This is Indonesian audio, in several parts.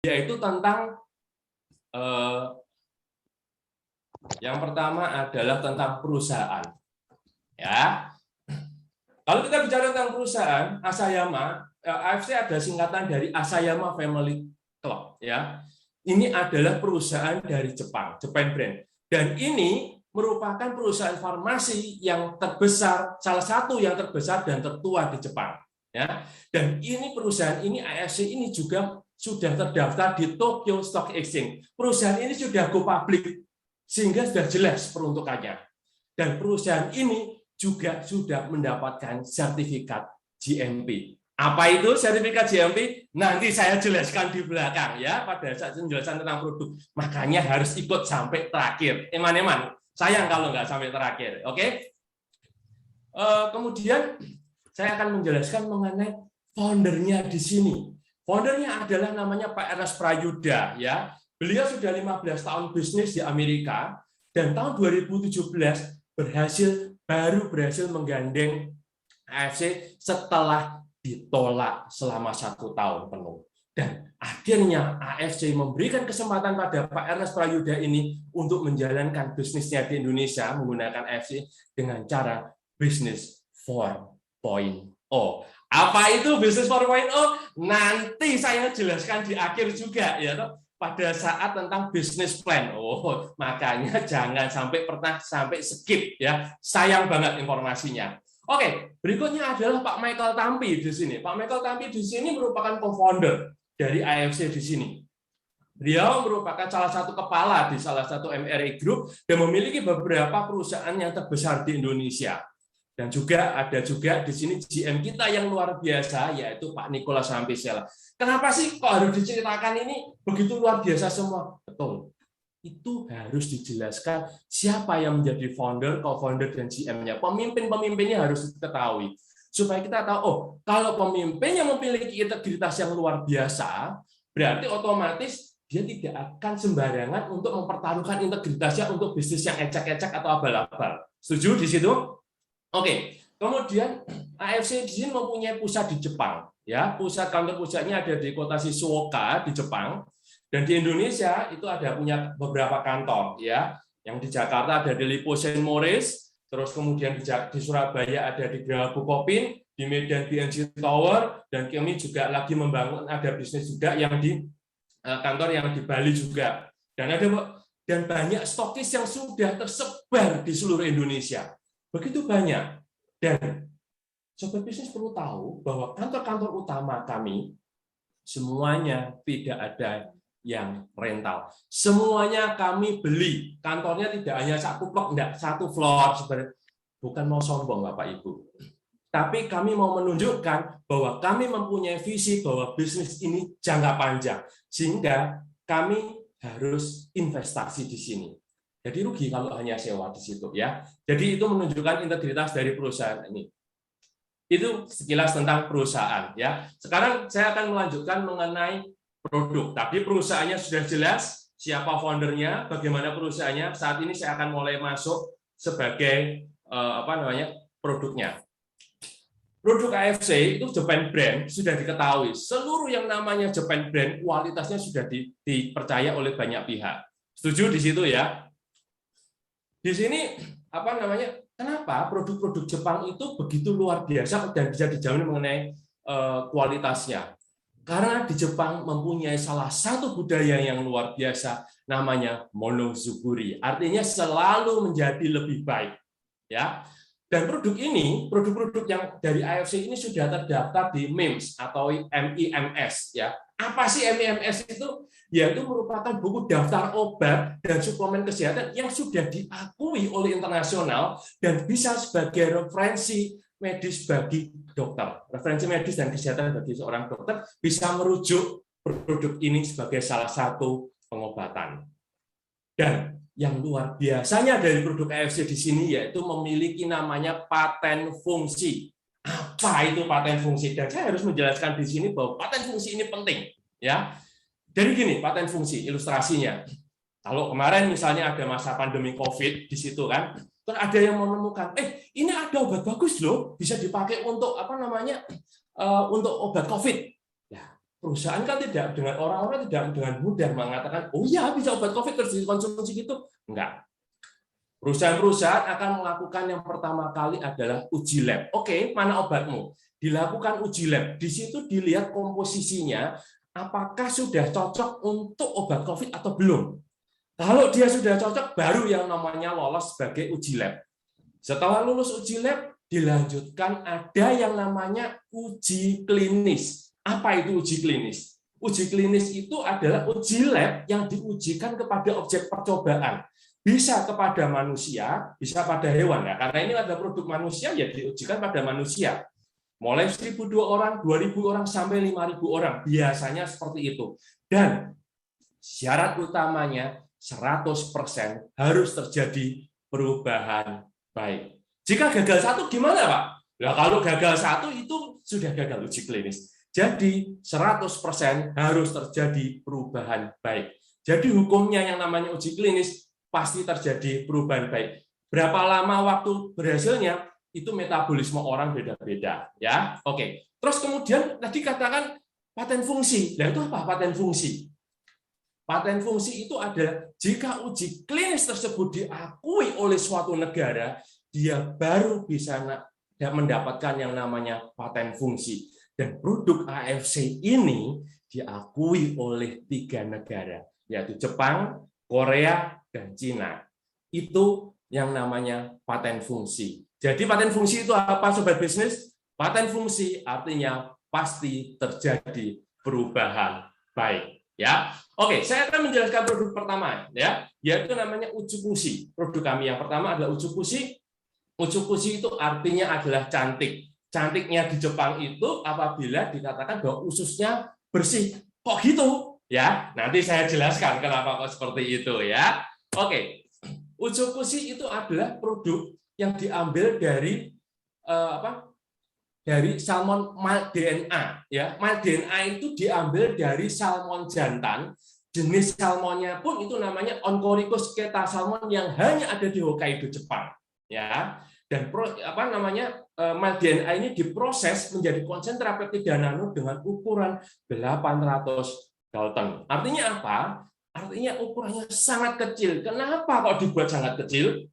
yaitu tentang yang pertama adalah tentang perusahaan. Ya, kalau kita bicara tentang perusahaan, Asayama, AFC ada singkatan dari Asayama Family Club. Ya, ini adalah perusahaan dari Jepang, Japan Brand, dan ini merupakan perusahaan farmasi yang terbesar, salah satu yang terbesar dan tertua di Jepang. Ya, dan ini perusahaan ini AFC ini juga sudah terdaftar di Tokyo Stock Exchange. Perusahaan ini sudah go public, sehingga sudah jelas peruntukannya. Dan perusahaan ini juga sudah mendapatkan sertifikat GMP. Apa itu sertifikat GMP? Nanti saya jelaskan di belakang ya pada saat penjelasan tentang produk. Makanya harus ikut sampai terakhir. Eman-eman, sayang kalau nggak sampai terakhir. Oke? Kemudian saya akan menjelaskan mengenai foundernya di sini. Foundernya adalah namanya Pak Ernest Prayudha ya. Beliau sudah 15 tahun bisnis di Amerika dan tahun 2017 baru berhasil menggandeng AFC setelah ditolak selama 1 tahun penuh. Dan akhirnya AFC memberikan kesempatan pada Pak Ernest Prayudha ini untuk menjalankan bisnisnya di Indonesia menggunakan AFC dengan cara bisnis 4.0. Apa itu bisnis 4.0? Nanti saya jelaskan di akhir juga ya toh. Pada saat tentang bisnis plan. Makanya jangan pernah sampai skip ya. Sayang banget informasinya. Oke, berikutnya adalah Pak Michael Tampi di sini. Pak Michael Tampi di sini merupakan co-founder dari AFC di sini. Beliau merupakan salah satu kepala di salah satu MRI Group dan memiliki beberapa perusahaan yang terbesar di Indonesia. Dan juga ada di sini GM kita yang luar biasa, yaitu Pak Nicholas Sampisela. Kenapa sih kok harus diceritakan ini begitu luar biasa semua? Betul, itu harus dijelaskan siapa yang menjadi founder, co-founder, dan GM-nya. Pemimpin-pemimpinnya harus diketahui. Supaya kita tahu, kalau pemimpinnya memiliki integritas yang luar biasa, berarti otomatis dia tidak akan sembarangan untuk mempertaruhkan integritasnya untuk bisnis yang ecek-ecek atau abal-abal. Setuju di situ? Oke, kemudian AFC di sini mempunyai pusat di Jepang, ya kantor pusatnya ada di kota Shizuoka di Jepang, dan di Indonesia itu ada punya beberapa kantor, ya, yang di Jakarta ada di Lipo Saint Maurice, terus kemudian di Surabaya ada di Geraha Bukopin, di Medan BNC Tower, dan kami juga lagi membangun ada bisnis juga yang di kantor yang di Bali juga, dan banyak stokis yang sudah tersebar di seluruh Indonesia. Begitu banyak. Dan sobat bisnis perlu tahu bahwa kantor-kantor utama kami semuanya tidak ada yang rental. Semuanya kami beli. Kantornya tidak hanya satu blok, enggak, satu floor. Sebenarnya bukan mau sombong Bapak Ibu. Tapi kami mau menunjukkan bahwa kami mempunyai visi bahwa bisnis ini jangka panjang. Sehingga kami harus investasi di sini. Jadi rugi kalau hanya sewa di situ ya. Jadi itu menunjukkan integritas dari perusahaan ini. Itu sekilas tentang perusahaan ya. Sekarang saya akan melanjutkan mengenai produk. Tapi perusahaannya sudah jelas, siapa foundernya, bagaimana perusahaannya. Saat ini saya akan mulai masuk sebagai produknya. Produk AFC itu Japan Brand sudah diketahui. Seluruh yang namanya Japan Brand kualitasnya sudah dipercaya oleh banyak pihak. Setuju di situ ya? Di sini kenapa produk-produk Jepang itu begitu luar biasa dan bisa dijamin mengenai kualitasnya? Karena di Jepang mempunyai salah satu budaya yang luar biasa namanya monozukuri, artinya selalu menjadi lebih baik, ya. Dan produk-produk yang dari AFC ini sudah terdaftar di MIMS atau MIMS, ya. Apa sih MIMS itu? Yaitu merupakan buku daftar obat dan suplemen kesehatan yang sudah diakui oleh internasional dan bisa sebagai referensi medis bagi dokter. Referensi medis dan kesehatan bagi seorang dokter bisa merujuk produk ini sebagai salah satu pengobatan. Dan yang luar biasanya dari produk AFC di sini yaitu memiliki namanya paten fungsi. Apa itu paten fungsi? Dan saya harus menjelaskan di sini bahwa paten fungsi ini penting, ya. Jadi gini, paten fungsi ilustrasinya. Kalau kemarin misalnya ada masa pandemi COVID di situ kan, terus ada yang menemukan, ini ada obat bagus loh, bisa dipakai untuk untuk obat COVID. Ya, perusahaan kan tidak dengan orang-orang tidak dengan mudah mengatakan, oh ya bisa obat COVID terus dikonsumsi gitu. Enggak. Perusahaan-perusahaan akan melakukan yang pertama kali adalah uji lab. Oke, mana obatmu? Dilakukan uji lab. Di situ dilihat komposisinya, apakah sudah cocok untuk obat COVID atau belum. Kalau dia sudah cocok, baru yang namanya lolos sebagai uji lab. Setelah lulus uji lab, dilanjutkan ada yang namanya uji klinis. Apa itu uji klinis? Uji klinis itu adalah uji lab yang diujikan kepada objek percobaan. Bisa kepada manusia, bisa pada hewan. Ya, karena ini ada produk manusia, ya diujikan pada manusia. Mulai 1.002 orang, 2.000 orang, sampai 5.000 orang. Biasanya seperti itu. Dan syarat utamanya, 100% harus terjadi perubahan baik. Jika gagal satu gimana, Pak? Nah, kalau gagal satu itu sudah gagal uji klinis. Jadi 100% harus terjadi perubahan baik. Jadi hukumnya yang namanya uji klinis pasti terjadi perubahan baik. Berapa lama waktu berhasilnya itu metabolisme orang beda-beda, ya. Oke. Terus kemudian tadi katakan paten fungsi. Nah, itu apa paten fungsi? Paten fungsi itu adalah jika uji klinis tersebut diakui oleh suatu negara, dia baru bisa mendapatkan yang namanya paten fungsi. Dan produk AFC ini diakui oleh 3 negara, yaitu Jepang, Korea, dan Cina. Itu yang namanya paten fungsi. Jadi paten fungsi itu apa, Sobat Bisnis? Paten fungsi artinya pasti terjadi perubahan baik. Ya, oke, saya akan menjelaskan produk pertama, ya, yaitu namanya uji fungsi. Produk kami yang pertama adalah uji fungsi. Uji fungsi itu artinya adalah cantik. Cantiknya di Jepang itu apabila dikatakan bahwa ususnya bersih. Kok gitu? Ya, nanti saya jelaskan kenapa kok seperti itu, ya. Oke, uji fungsi itu adalah produk yang diambil dari dari salmon mild DNA, ya. Mild DNA itu diambil dari salmon jantan. Jenis salmonnya pun itu namanya Oncorhynchus keta salmon yang hanya ada di Hokkaido, Jepang, ya. Dan mild DNA ini diproses menjadi konsentrat peptida nano dengan ukuran 800 Dalton. Artinya apa? Artinya ukurannya sangat kecil. Kenapa kok dibuat sangat kecil?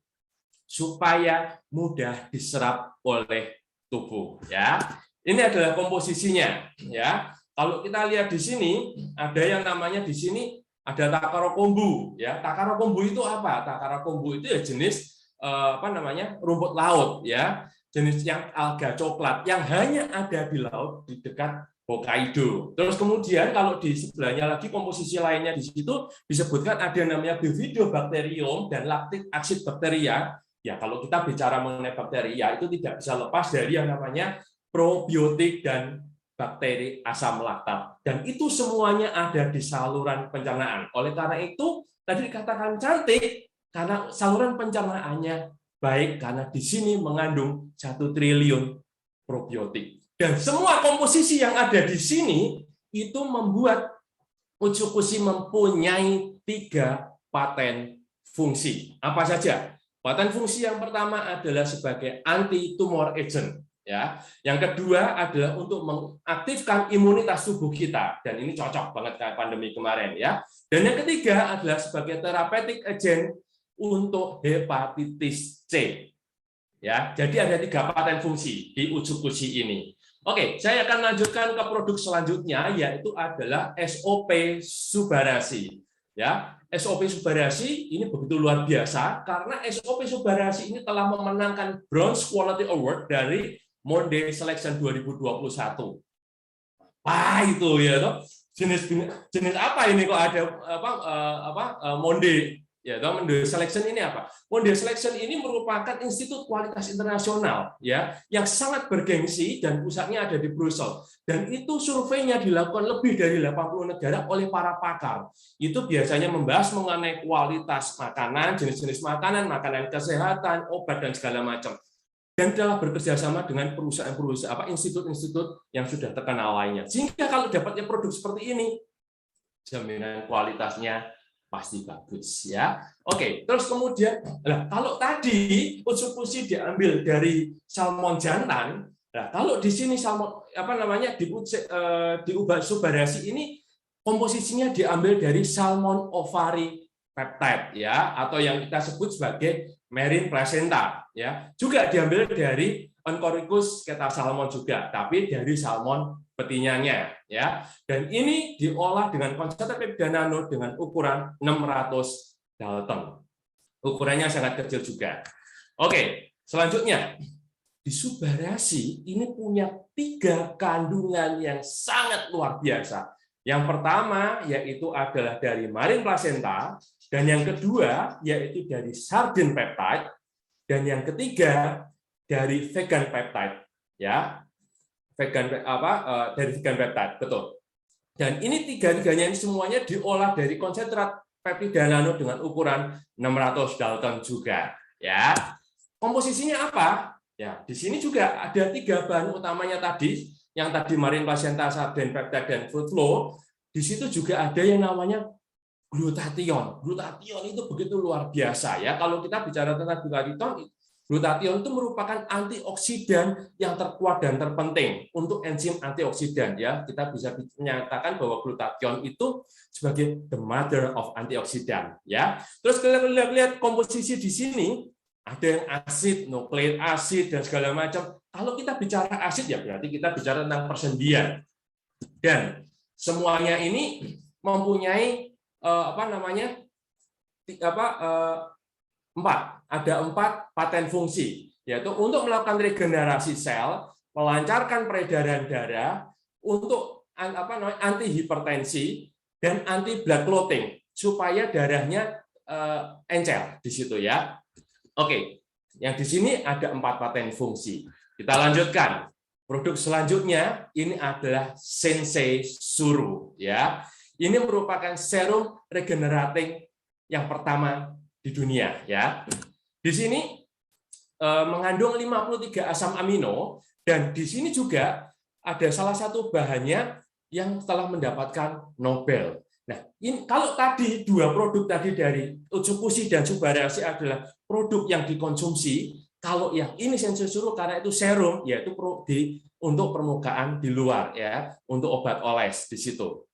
Supaya mudah diserap oleh tubuh, ya. Ini adalah komposisinya, ya. Kalau kita lihat di sini ada yang namanya di sini ada takara kombu, ya. Takara kombu itu apa? Takara kombu itu ya jenis rumput laut, ya. Jenis yang alga coklat yang hanya ada di laut di dekat Hokkaido. Terus kemudian kalau di sebelahnya lagi komposisi lainnya di situ disebutkan ada namanya Bifidobacterium dan lactic acid bacteria. Ya, kalau kita bicara mengenai bakteri, ya itu tidak bisa lepas dari yang namanya probiotik dan bakteri asam laktat. Dan itu semuanya ada di saluran pencernaan. Oleh karena itu, tadi dikatakan cantik, karena saluran pencernaannya baik, karena di sini mengandung 1 triliun probiotik. Dan semua komposisi yang ada di sini, itu membuat Utsukushi mempunyai 3 paten fungsi. Apa saja? Paten fungsi yang pertama adalah sebagai anti-tumor agent, ya. Yang kedua adalah untuk mengaktifkan imunitas tubuh kita, dan ini cocok banget kayak pandemi kemarin, ya. Dan yang ketiga adalah sebagai therapeutic agent untuk hepatitis C. Ya, jadi ada 3 paten fungsi di Utsukushi ini. Oke, saya akan lanjutkan ke produk selanjutnya, yaitu adalah SOP Subarashi. Ya, SOP Subarashi ini begitu luar biasa karena SOP Subarashi ini telah memenangkan Bronze Quality Award dari Monde Selection 2021. Wah, itu ya toh. Jenis apa ini kok ada Monde? Ya, Monde Selection ini apa? Monde Selection ini merupakan institut kualitas internasional, ya, yang sangat bergengsi dan pusatnya ada di Brussels. Dan itu surveinya dilakukan lebih dari 80 negara oleh para pakar. Itu biasanya membahas mengenai kualitas makanan, jenis-jenis makanan, makanan kesehatan, obat dan segala macam. Dan telah bekerjasama dengan perusahaan-perusahaan institut-institut yang sudah terkenal lainnya. Sehingga kalau dapatnya produk seperti ini, jaminan kualitasnya pasti bagus, ya. Oke, terus kemudian kalau tadi Utsukushi diambil dari salmon jantan, Nah, kalau di sini salmon diubah subariasi ini komposisinya diambil dari salmon ovary peptide ya, atau yang kita sebut sebagai marine placenta ya. Juga diambil dari Oncorhynchus ketasalmon juga, tapi dari salmon betinanya ya. Dan ini diolah dengan konsentrasi peptida nano dengan ukuran 600 Dalton. Ukurannya sangat kecil juga. Oke, selanjutnya di subariasi ini punya 3 kandungan yang sangat luar biasa. Yang pertama yaitu adalah dari marine placenta, dan yang kedua yaitu dari sardine peptide, dan yang ketiga dari vegan peptide ya. Dari vegan peptide, betul. Dan ini tiga-tiganya ini semuanya diolah dari konsentrat peptida nano dengan ukuran 600 Dalton juga ya. Komposisinya apa? Ya, di sini juga ada 3 bahan utamanya tadi, yang tadi marine placenta, sardine peptide, dan fruit flow. Di situ juga ada yang namanya glutathione. Glutathione itu begitu luar biasa ya. Kalau kita bicara tentang glutathione itu merupakan antioksidan yang terkuat dan terpenting untuk enzim antioksidan ya. Kita bisa menyatakan bahwa glutathione itu sebagai the mother of antioksidan ya. Terus kalian lihat komposisi di sini, ada yang asid, nukleik asid, dan segala macam. Kalau kita bicara asid ya berarti kita bicara tentang persendian. Dan semuanya ini mempunyai ada 4 paten fungsi, yaitu untuk melakukan regenerasi sel, melancarkan peredaran darah, untuk anti hipertensi dan anti blood clotting supaya darahnya encer di situ ya. Oke, yang di sini ada 4 paten fungsi. Kita lanjutkan. Produk selanjutnya ini adalah Sensei Suru ya. Ini merupakan serum regenerating yang pertama di dunia ya. Di sini mengandung 53 asam amino, dan di sini juga ada salah satu bahannya yang telah mendapatkan Nobel. Nah, kalau tadi 2 produk tadi dari Utsukushi dan subariasi adalah produk yang dikonsumsi, kalau yang ini Sensei Suru karena itu serum, yaitu untuk permukaan di luar ya, untuk obat oles di situ.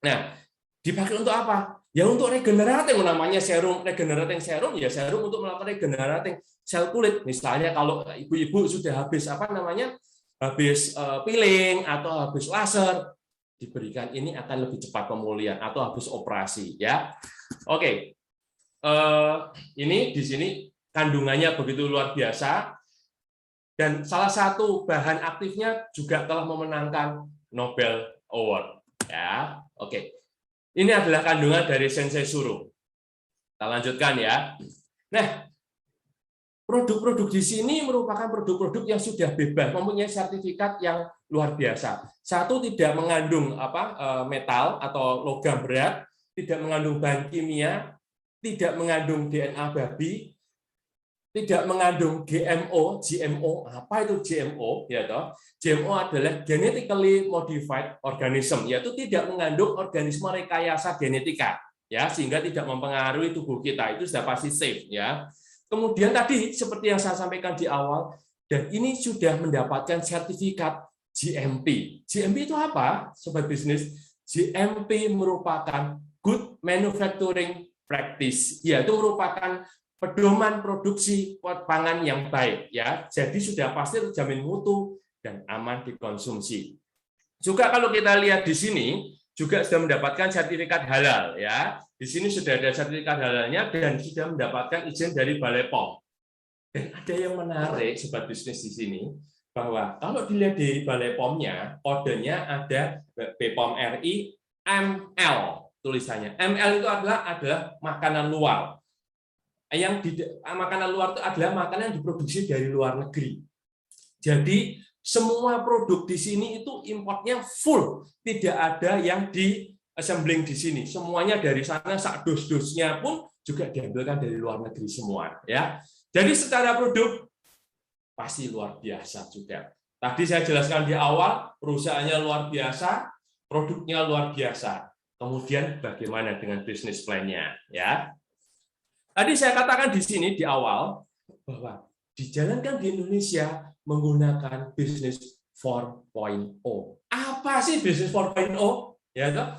Nah, dipakai untuk apa? Ya untuk regenerating, namanya serum regenerating serum, ya serum untuk melakukan regenerating sel kulit. Misalnya kalau ibu-ibu sudah habis habis peeling atau habis laser, diberikan ini akan lebih cepat pemulihan, atau habis operasi ya. Oke. Ini di sini kandungannya begitu luar biasa, dan salah satu bahan aktifnya juga telah memenangkan Nobel Award ya. Oke. Ini adalah kandungan dari Sensei Suru. Kita lanjutkan ya. Nah, produk-produk di sini merupakan produk-produk yang sudah bebas, mempunyai sertifikat yang luar biasa. Satu, tidak mengandung metal atau logam berat, tidak mengandung bahan kimia, tidak mengandung DNA babi, tidak mengandung GMO. Apa itu GMO? Ya toh, GMO adalah genetically modified organism, yaitu tidak mengandung organisme rekayasa genetika, ya, sehingga tidak mempengaruhi tubuh kita. Itu sudah pasti safe, ya. Kemudian tadi seperti yang saya sampaikan di awal, dan ini sudah mendapatkan sertifikat GMP. GMP itu apa, sobat bisnis? GMP merupakan Good Manufacturing Practice, yaitu merupakan pedoman produksi pangan yang baik, ya. Jadi sudah pasti terjamin mutu dan aman dikonsumsi. Juga kalau kita lihat di sini juga sudah mendapatkan sertifikat halal, ya. Di sini sudah ada sertifikat halalnya dan sudah mendapatkan izin dari Balai POM. Dan ada yang menarik, sobat bisnis di sini, bahwa kalau dilihat di Balai POM-nya, kodenya ada BPOM RI ML tulisannya. ML itu adalah makanan luar. Makanan luar itu adalah makanan yang diproduksi dari luar negeri. Jadi semua produk di sini itu importnya full, tidak ada yang di assembling di sini. Semuanya dari sana, sak dos-dosnya pun juga diambilkan dari luar negeri semua, ya. Jadi secara produk pasti luar biasa juga. Tadi saya jelaskan di awal, perusahaannya luar biasa, produknya luar biasa. Kemudian bagaimana dengan bisnis plan-nya, ya? Tadi saya katakan di sini di awal bahwa dijalankan di Indonesia menggunakan bisnis 4.0. Apa sih bisnis 4.0? Ya, toh?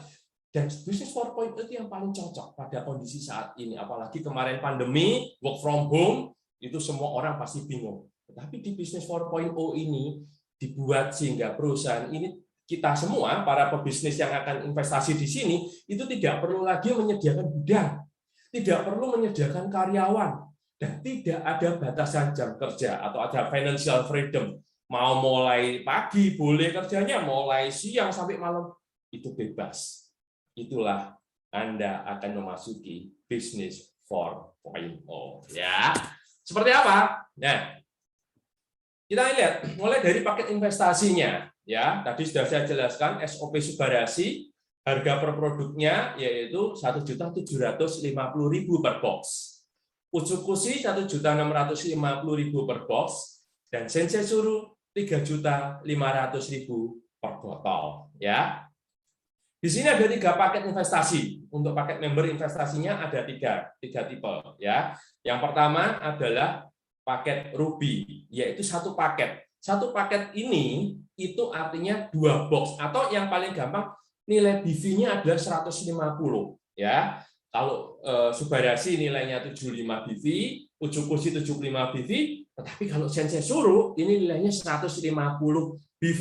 Dan bisnis 4.0 itu yang paling cocok pada kondisi saat ini. Apalagi kemarin pandemi, work from home, itu semua orang pasti bingung. Tetapi di bisnis 4.0 ini dibuat sehingga perusahaan ini, kita semua, para pebisnis yang akan investasi di sini, itu tidak perlu lagi menyediakan gudang, tidak perlu menyediakan karyawan, dan tidak ada batasan jam kerja atau ada financial freedom. Mau mulai pagi boleh kerjanya, mulai siang sampai malam itu bebas. Itulah Anda akan memasuki bisnis 4.0. Ya, seperti apa? Nah, kita lihat mulai dari paket investasinya. Ya, tadi sudah saya jelaskan SOP Subarasi, harga per produknya yaitu 1.750.000 per box. Utsukushi 1.650.000 per box, dan Sensei Suru 3.500.000 per botol. Ya. Di sini ada 3 paket investasi. Untuk paket member investasinya ada 3 tipe. Ya. Yang pertama adalah paket Ruby, yaitu 1 paket. 1 paket ini itu artinya 2 box, atau yang paling gampang nilai BV-nya adalah 150. Ya. Kalau Subarasi nilainya 75 BV, Utsukushi 75 BV, tetapi kalau Sensei Suru ini nilainya 150 BV.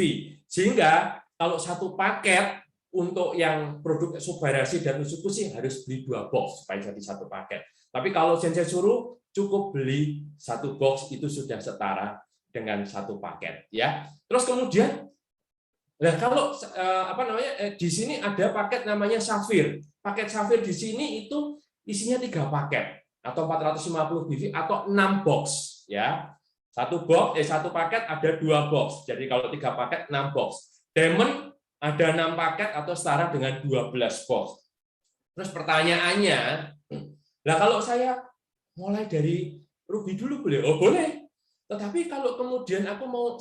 Sehingga kalau 1 paket untuk yang produk Subarasi dan Utsukushi harus beli 2 box supaya jadi 1 paket. Tapi kalau Sensei Suru cukup beli 1 box, itu sudah setara dengan 1 paket. Ya. Terus kemudian, nah kalau di sini ada paket namanya Safir. Paket Safir di sini itu isinya 3 paket atau 450 BV atau 6 box. Ya. 1 paket ada 2 box. Jadi kalau 3 paket 6 box. Diamond ada 6 paket atau setara dengan 12 box. Terus pertanyaannya, nah kalau saya mulai dari Ruby dulu boleh? Oh boleh. Tetapi kalau kemudian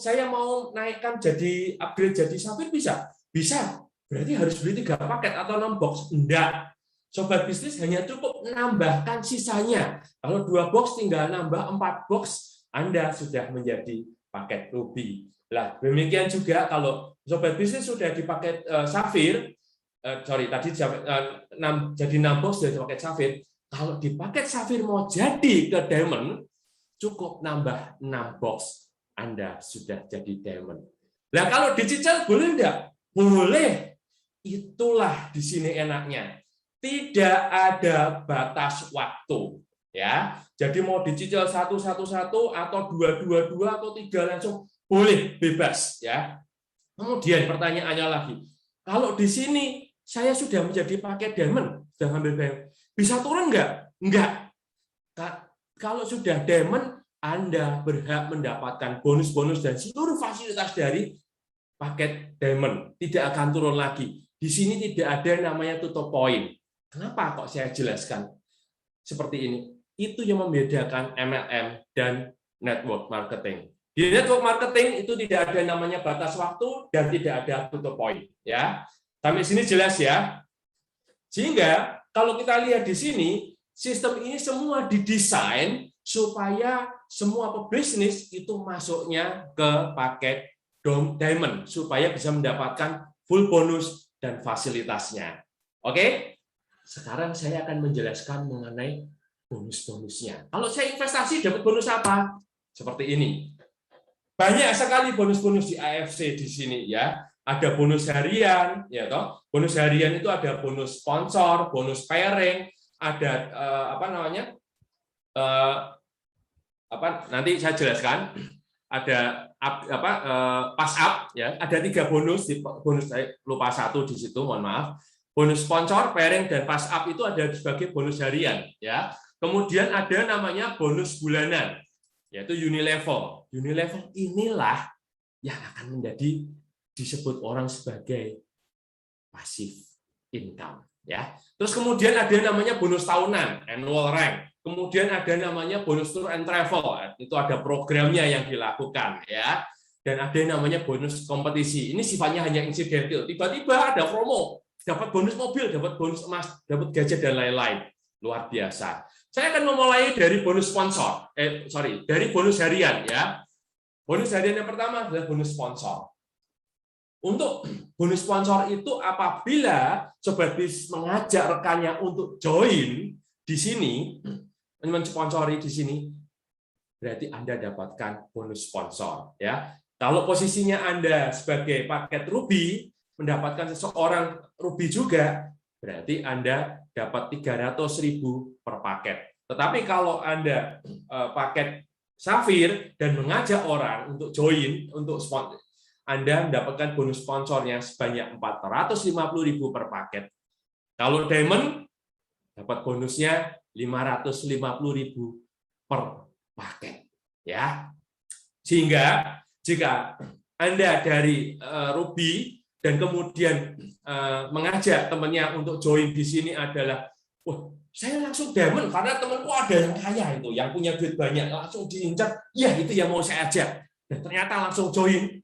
saya mau naikkan jadi upgrade jadi Safir bisa? Bisa. Berarti harus beli 3 paket atau 6 box? Enggak. Sobat bisnis hanya cukup menambahkan sisanya. Kalau 2 box tinggal nambah 4 box, Anda sudah menjadi paket Ruby. Lah, demikian juga kalau sobat bisnis sudah di paket Safir, tadi jadi 6 box dari paket Safir. Kalau di paket Safir mau jadi ke Diamond, cukup nambah 6 box, Anda sudah jadi Diamond. Nah, kalau dicicil boleh enggak? Boleh. Itulah di sini enaknya. Tidak ada batas waktu. Ya, jadi mau dicicil 1 atau 2 atau 3 langsung boleh, bebas. Ya. Kemudian pertanyaannya lagi, kalau di sini saya sudah menjadi paket Diamond, sudah ngambil Diamond, bisa turun enggak? Enggak. Kalau sudah Diamond, Anda berhak mendapatkan bonus-bonus dan seluruh fasilitas dari paket Diamond. Tidak akan turun lagi. Di sini tidak ada namanya tutup poin. Kenapa kok saya jelaskan seperti ini? Itu yang membedakan MLM dan network marketing. Di network marketing itu tidak ada namanya batas waktu dan tidak ada tutup poin. Ya, sampai sini jelas ya. Sehingga kalau kita lihat di sini, sistem ini semua didesain supaya semua pebisnis itu masuknya ke paket Diamond supaya bisa mendapatkan full bonus dan fasilitasnya. Oke? Sekarang saya akan menjelaskan mengenai bonus-bonusnya. Kalau saya investasi dapat bonus apa? Seperti ini. Banyak sekali bonus-bonus di AFC di sini ya. Ada bonus harian, ya toh. Bonus harian itu ada bonus sponsor, bonus pairing, ada nanti saya jelaskan. Ada pass up ya. Ada 3 bonus, bonus saya lupa 1 di situ, mohon maaf. Bonus sponsor, pairing, dan pass up itu ada sebagai bonus harian. Ya. Kemudian ada namanya bonus bulanan, yaitu unilevel. Unilevel inilah yang akan menjadi disebut orang sebagai passive income. Ya. Terus kemudian ada namanya bonus tahunan, annual rank. Kemudian ada namanya bonus tour and travel. Itu ada programnya yang dilakukan. Ya. Dan ada namanya bonus kompetisi. Ini sifatnya hanya insidental. Tiba-tiba ada promo. Dapat bonus mobil, dapat bonus emas, dapat gadget dan lain-lain. Luar biasa. Saya akan memulai dari bonus sponsor. Dari bonus harian ya. Bonus harian yang pertama adalah bonus sponsor. Untuk bonus sponsor itu apabila sobat bisnis mengajak rekannya untuk join di sini, mensponsori di sini, berarti Anda dapatkan bonus sponsor. Ya, kalau posisinya Anda sebagai paket Ruby mendapatkan seseorang Ruby juga, berarti Anda dapat 300.000 per paket. Tetapi kalau Anda paket Safir dan mengajak orang untuk join untuk sponsor, Anda mendapatkan bonus sponsornya sebanyak 450.000 per paket. Kalau Diamond dapat bonusnya 550.000 per paket, ya. Sehingga jika Anda dari Ruby dan kemudian mengajak temannya untuk join di sini adalah, wah, saya langsung Diamond karena temanku ada yang kaya itu, yang punya duit banyak, langsung diincar, ya itu yang mau saya ajak. Dan ternyata langsung join,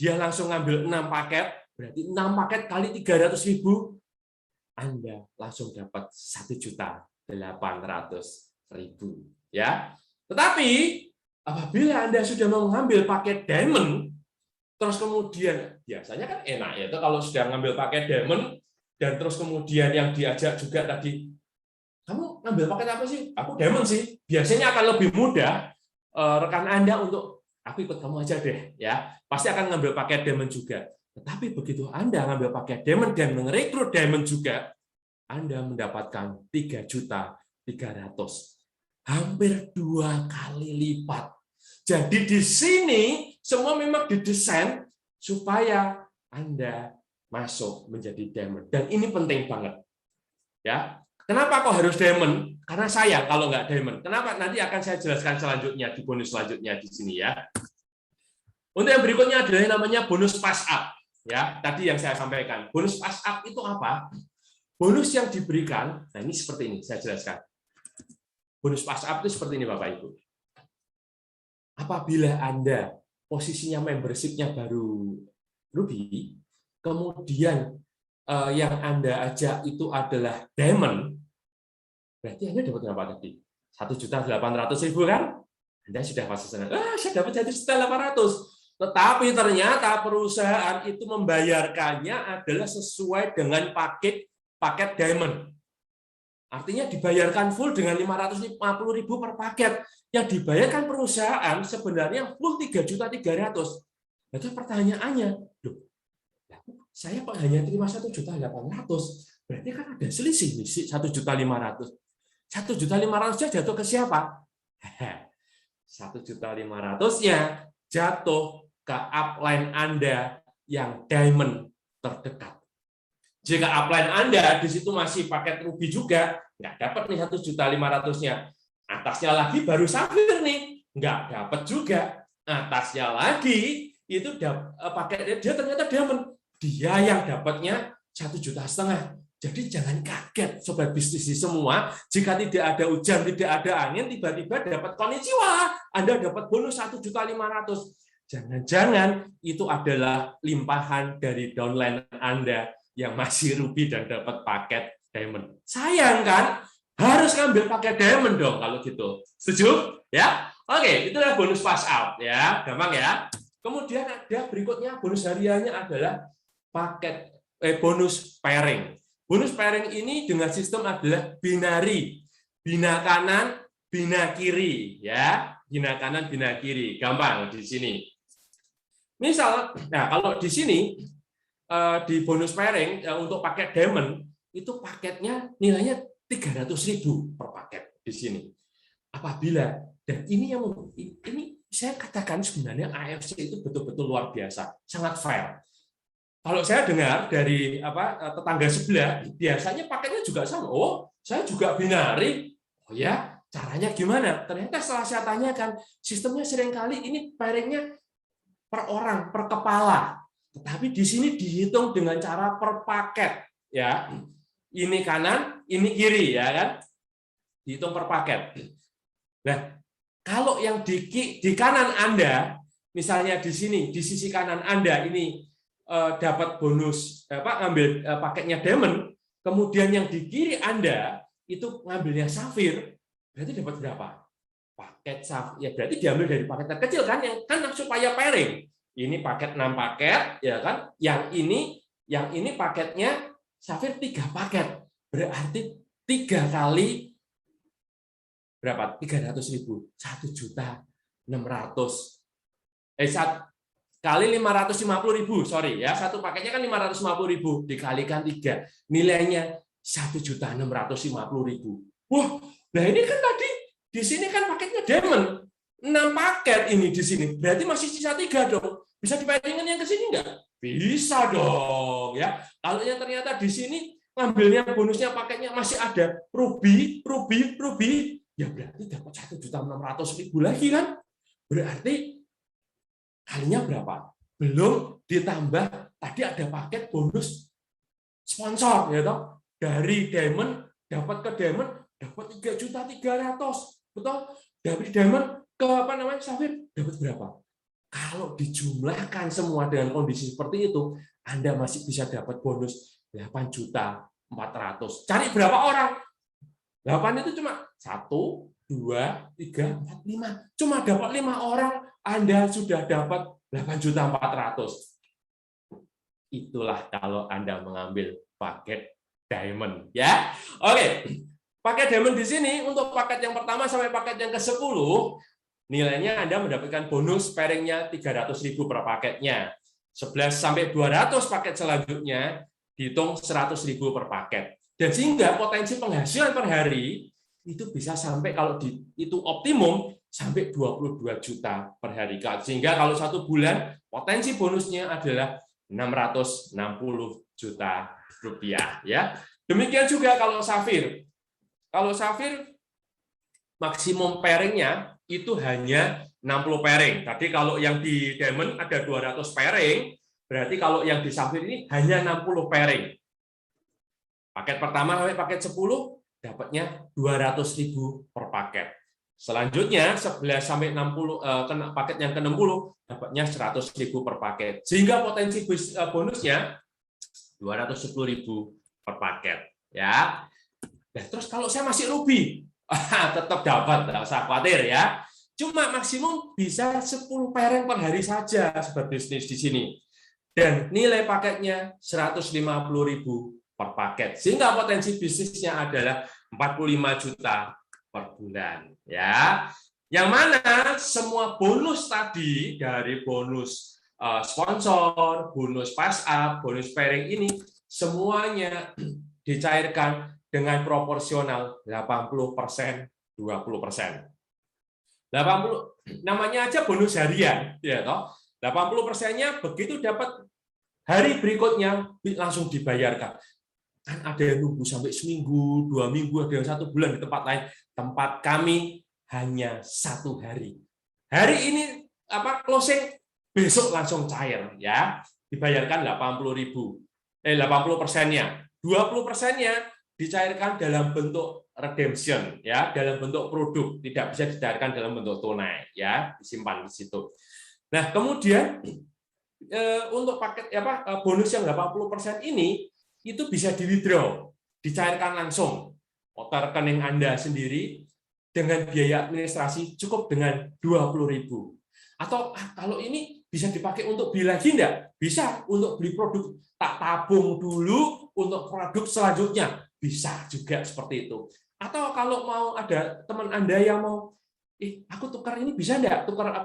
dia langsung ngambil 6 paket, berarti 6 paket kali 300.000, Anda langsung dapat 1.800.000. Ya. Tetapi apabila Anda sudah mengambil paket Diamond, terus kemudian biasanya kan enak ya, itu kalau sudah ngambil paket Diamond dan terus kemudian yang diajak juga tadi, kamu ngambil paket apa sih? Aku Diamond sih. Biasanya akan lebih mudah rekan Anda untuk aku ikut kamu aja deh, ya. Pasti akan ngambil paket Diamond juga. Tetapi begitu Anda ngambil paket Diamond dan merekrut Diamond juga, Anda mendapatkan 3.300.000. Hampir 2 kali lipat. Jadi di sini semua memang didesain supaya Anda masuk menjadi Diamond. Dan ini penting banget. Ya. Kenapa kok harus Diamond? Karena saya kalau nggak Diamond. Kenapa? Nanti akan saya jelaskan selanjutnya di bonus selanjutnya di sini ya. Untuk yang berikutnya adalah yang namanya bonus pass up. Ya, tadi yang saya sampaikan. Bonus pass up itu apa? Bonus yang diberikan, nah ini seperti ini, saya jelaskan. Bonus pass up itu seperti ini Bapak Ibu. Apabila Anda posisinya membership-nya baru Ruby, kemudian yang Anda ajak itu adalah Diamond, berarti Anda dapat berapa tadi? 1.800.000 kan? Anda sudah pasti senang. Saya dapat 1.800.000. Tetapi ternyata perusahaan itu membayarkannya adalah sesuai dengan paket Diamond. Artinya dibayarkan full dengan 550.000 per paket. Yang dibayarkan perusahaan sebenarnya full 3.300.000. Jadi pertanyaannya, loh, saya kok hanya terima 1.800.000, berarti kan ada selisih nih 1.500.000. 1.500.000-nya jatuh ke siapa? 1.500.000-nya jatuh ke upline Anda yang Diamond terdekat. Jika upline Anda di situ masih paket Ruby juga, nggak dapat nih 1.500.000-nya. Atasnya lagi baru Safir nih, nggak dapat juga. Atasnya lagi itu paket dia ternyata Diamond. Dia yang dapatnya 1,5 juta. Jadi jangan kaget sobat bisnis semua, jika tidak ada hujan, tidak ada angin, tiba-tiba dapat konnichiwa, Anda dapat bonus 1.500.000. Jangan-jangan itu adalah limpahan dari downline Anda yang masih Ruby dan dapat paket Diamond. Sayang kan? Harus ngambil paket Diamond dong kalau gitu. Setuju? Ya? Oke, itulah bonus pass out ya, gampang ya. Kemudian ada berikutnya bonus hariannya adalah paket bonus pairing. Bonus pairing ini dengan sistem adalah binary, bina kanan, bina kiri, ya, bina kanan, bina kiri, gampang di sini. Misal, nah kalau di sini di bonus pairing untuk paket Diamond itu paketnya nilainya 300.000 per paket di sini. Apabila dan ini saya katakan sebenarnya AFC itu betul-betul luar biasa, sangat fair. Kalau saya dengar dari tetangga sebelah, biasanya paketnya juga sama. Oh, saya juga binari. Oh ya, caranya gimana? Ternyata setelah saya tanyakan, sistemnya seringkali ini pairingnya per orang, per kepala. Tetapi di sini dihitung dengan cara per paket. Ya, ini kanan, ini kiri, ya kan? Dihitung per paket. Nah, kalau yang di kanan Anda, misalnya di sini, di sisi kanan Anda ini dapat bonus ngambil paketnya Diamond, kemudian yang di kiri Anda itu ngambilnya Safir, berarti dapat berapa? paket ya berarti diambil dari paket terkecil kan, yang kan supaya pairing. Ini paket 6 paket ya kan, yang ini paketnya Safir 3 paket. Berarti 3 kali berapa? 300.000. 1.600.000. Kali 550.000, sorry ya. Satu paketnya kan 550.000 dikalikan 3. Nilainya 1.650.000. Wah, nah ini kan tadi di sini kan paketnya Diamond. 6 paket ini di sini. Berarti masih sisa 3 dong. Bisa dibandingkan yang ke sini enggak? Bisa dong ya. Kalau yang ternyata di sini ngambilnya bonusnya paketnya masih ada Ruby, ya berarti dapat 1.600.000 lagi kan? Berarti kalinya berapa? Belum ditambah tadi ada paket bonus sponsor ya toh. Dari Diamond dapat ke Diamond dapat 3.300.000. Betul? Dari Diamond ke Safir dapat berapa? Kalau dijumlahkan semua dengan kondisi seperti itu, Anda masih bisa dapat bonus 8.400.000. Cari berapa orang? 8 itu cuma 1, 2, 3, 4, 5. Cuma dapat 5 orang, Anda sudah dapat 8.400.000. Itulah kalau Anda mengambil paket Diamond, ya. Oke, paket Diamond di sini untuk paket yang pertama sampai paket yang ke-10, nilainya Anda mendapatkan bonus pairing-nya 300.000 per paketnya. 11 sampai 200 paket selanjutnya dihitung 100.000 per paket. Dan sehingga potensi penghasilan per hari itu bisa sampai kalau itu optimum sampai 22 juta per hari. Sehingga kalau 1 bulan potensi bonusnya adalah 660 juta rupiah, ya. Demikian juga kalau Safir. Kalau Safir maksimum pairing-nya itu hanya 60 pairing. Tadi kalau yang di Diamond ada 200 pairing, berarti kalau yang di Safir ini hanya 60 pairing. Paket pertama sampai paket 10 dapatnya 200.000 per paket. Selanjutnya 11 sampai 60 paket yang ke-60 dapatnya 100.000 per paket. Sehingga potensi bonusnya 210.000 per paket, ya. Nah, terus kalau saya masih rugi, tetap dapat, tidak usah khawatir ya. Cuma maksimum bisa 10 pairing per hari saja sobat bisnis di sini. Dan nilai paketnya 150.000 per paket. Sehingga potensi bisnisnya adalah 45 juta per bulan, ya. Yang mana semua bonus tadi dari bonus sponsor, bonus pass up, bonus pairing ini semuanya dicairkan dengan proporsional 80%, 20%. 80 namanya aja bonus harian, ya toh. 80%-nya begitu dapat hari berikutnya langsung dibayarkan. Kan ada yang nunggu sampai seminggu, 2 minggu, ada yang 1 bulan di tempat lain. Tempat kami hanya 1 hari. Hari ini closing, besok langsung cair, ya. Dibayarkan 80%-nya. 20%-nya dicairkan dalam bentuk redemption, ya, dalam bentuk produk, tidak bisa dicairkan dalam bentuk tunai, ya, disimpan di situ. Nah, kemudian untuk paket bonus yang 80% ini itu bisa di-withdraw, dicairkan langsung ke rekening Anda sendiri dengan biaya administrasi cukup dengan 20.000. Atau kalau ini bisa dipakai untuk beli lagi enggak? Bisa untuk beli produk, tak tabung dulu untuk produk selanjutnya. Bisa juga seperti itu. Atau kalau mau ada teman Anda yang mau, aku tukar ini bisa enggak? Tukar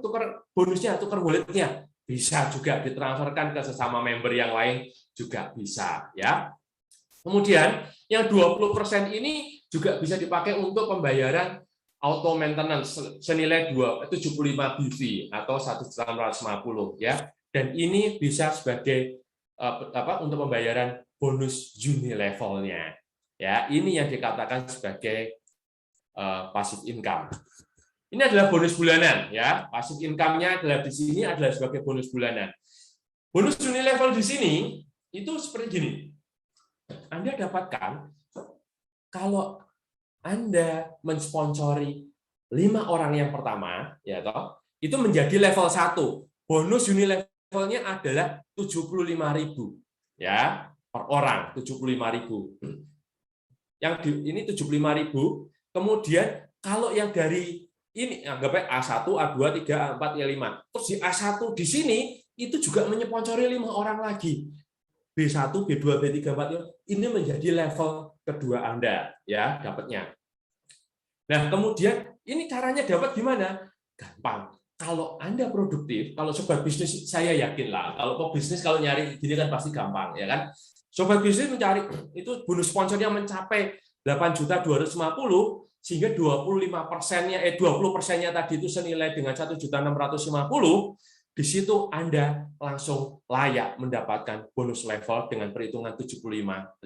tukar bonusnya, tukar walletnya. Bisa juga ditransferkan ke sesama member yang lain juga bisa, ya. Kemudian yang 20% ini juga bisa dipakai untuk pembayaran auto maintenance senilai 75 BV atau 1.650, ya. Dan ini bisa sebagai untuk pembayaran bonus Juni levelnya. Ya, ini yang dikatakan sebagai passive income. Ini adalah bonus bulanan, ya. Passive income-nya adalah di sini adalah sebagai bonus bulanan. Bonus Juni level di sini itu seperti gini. Anda dapatkan kalau Anda mensponsori 5 orang yang pertama, ya toh, itu menjadi level 1. Bonus Juni levelnya adalah 75.000, ya, per orang, 75.000. Yang ini 75.000. Kemudian kalau yang dari ini anggapnya A1, A2, A3, A4, A5. Terus di A1 di sini itu juga menyponsori 5 orang lagi. B1, B2, B3, B4 ini menjadi level kedua Anda ya dapatnya. Nah, kemudian ini caranya dapat gimana? Gampang. Kalau Anda produktif, kalau sobat bisnis saya yakin lah, kalau pebisnis kalau nyari gini kan pasti gampang ya kan. Sobat bisnis mencari itu bonus sponsornya mencapai 8.250 sehingga 20%-nya tadi itu senilai dengan 1.650, di situ Anda langsung layak mendapatkan bonus level dengan perhitungan 75.000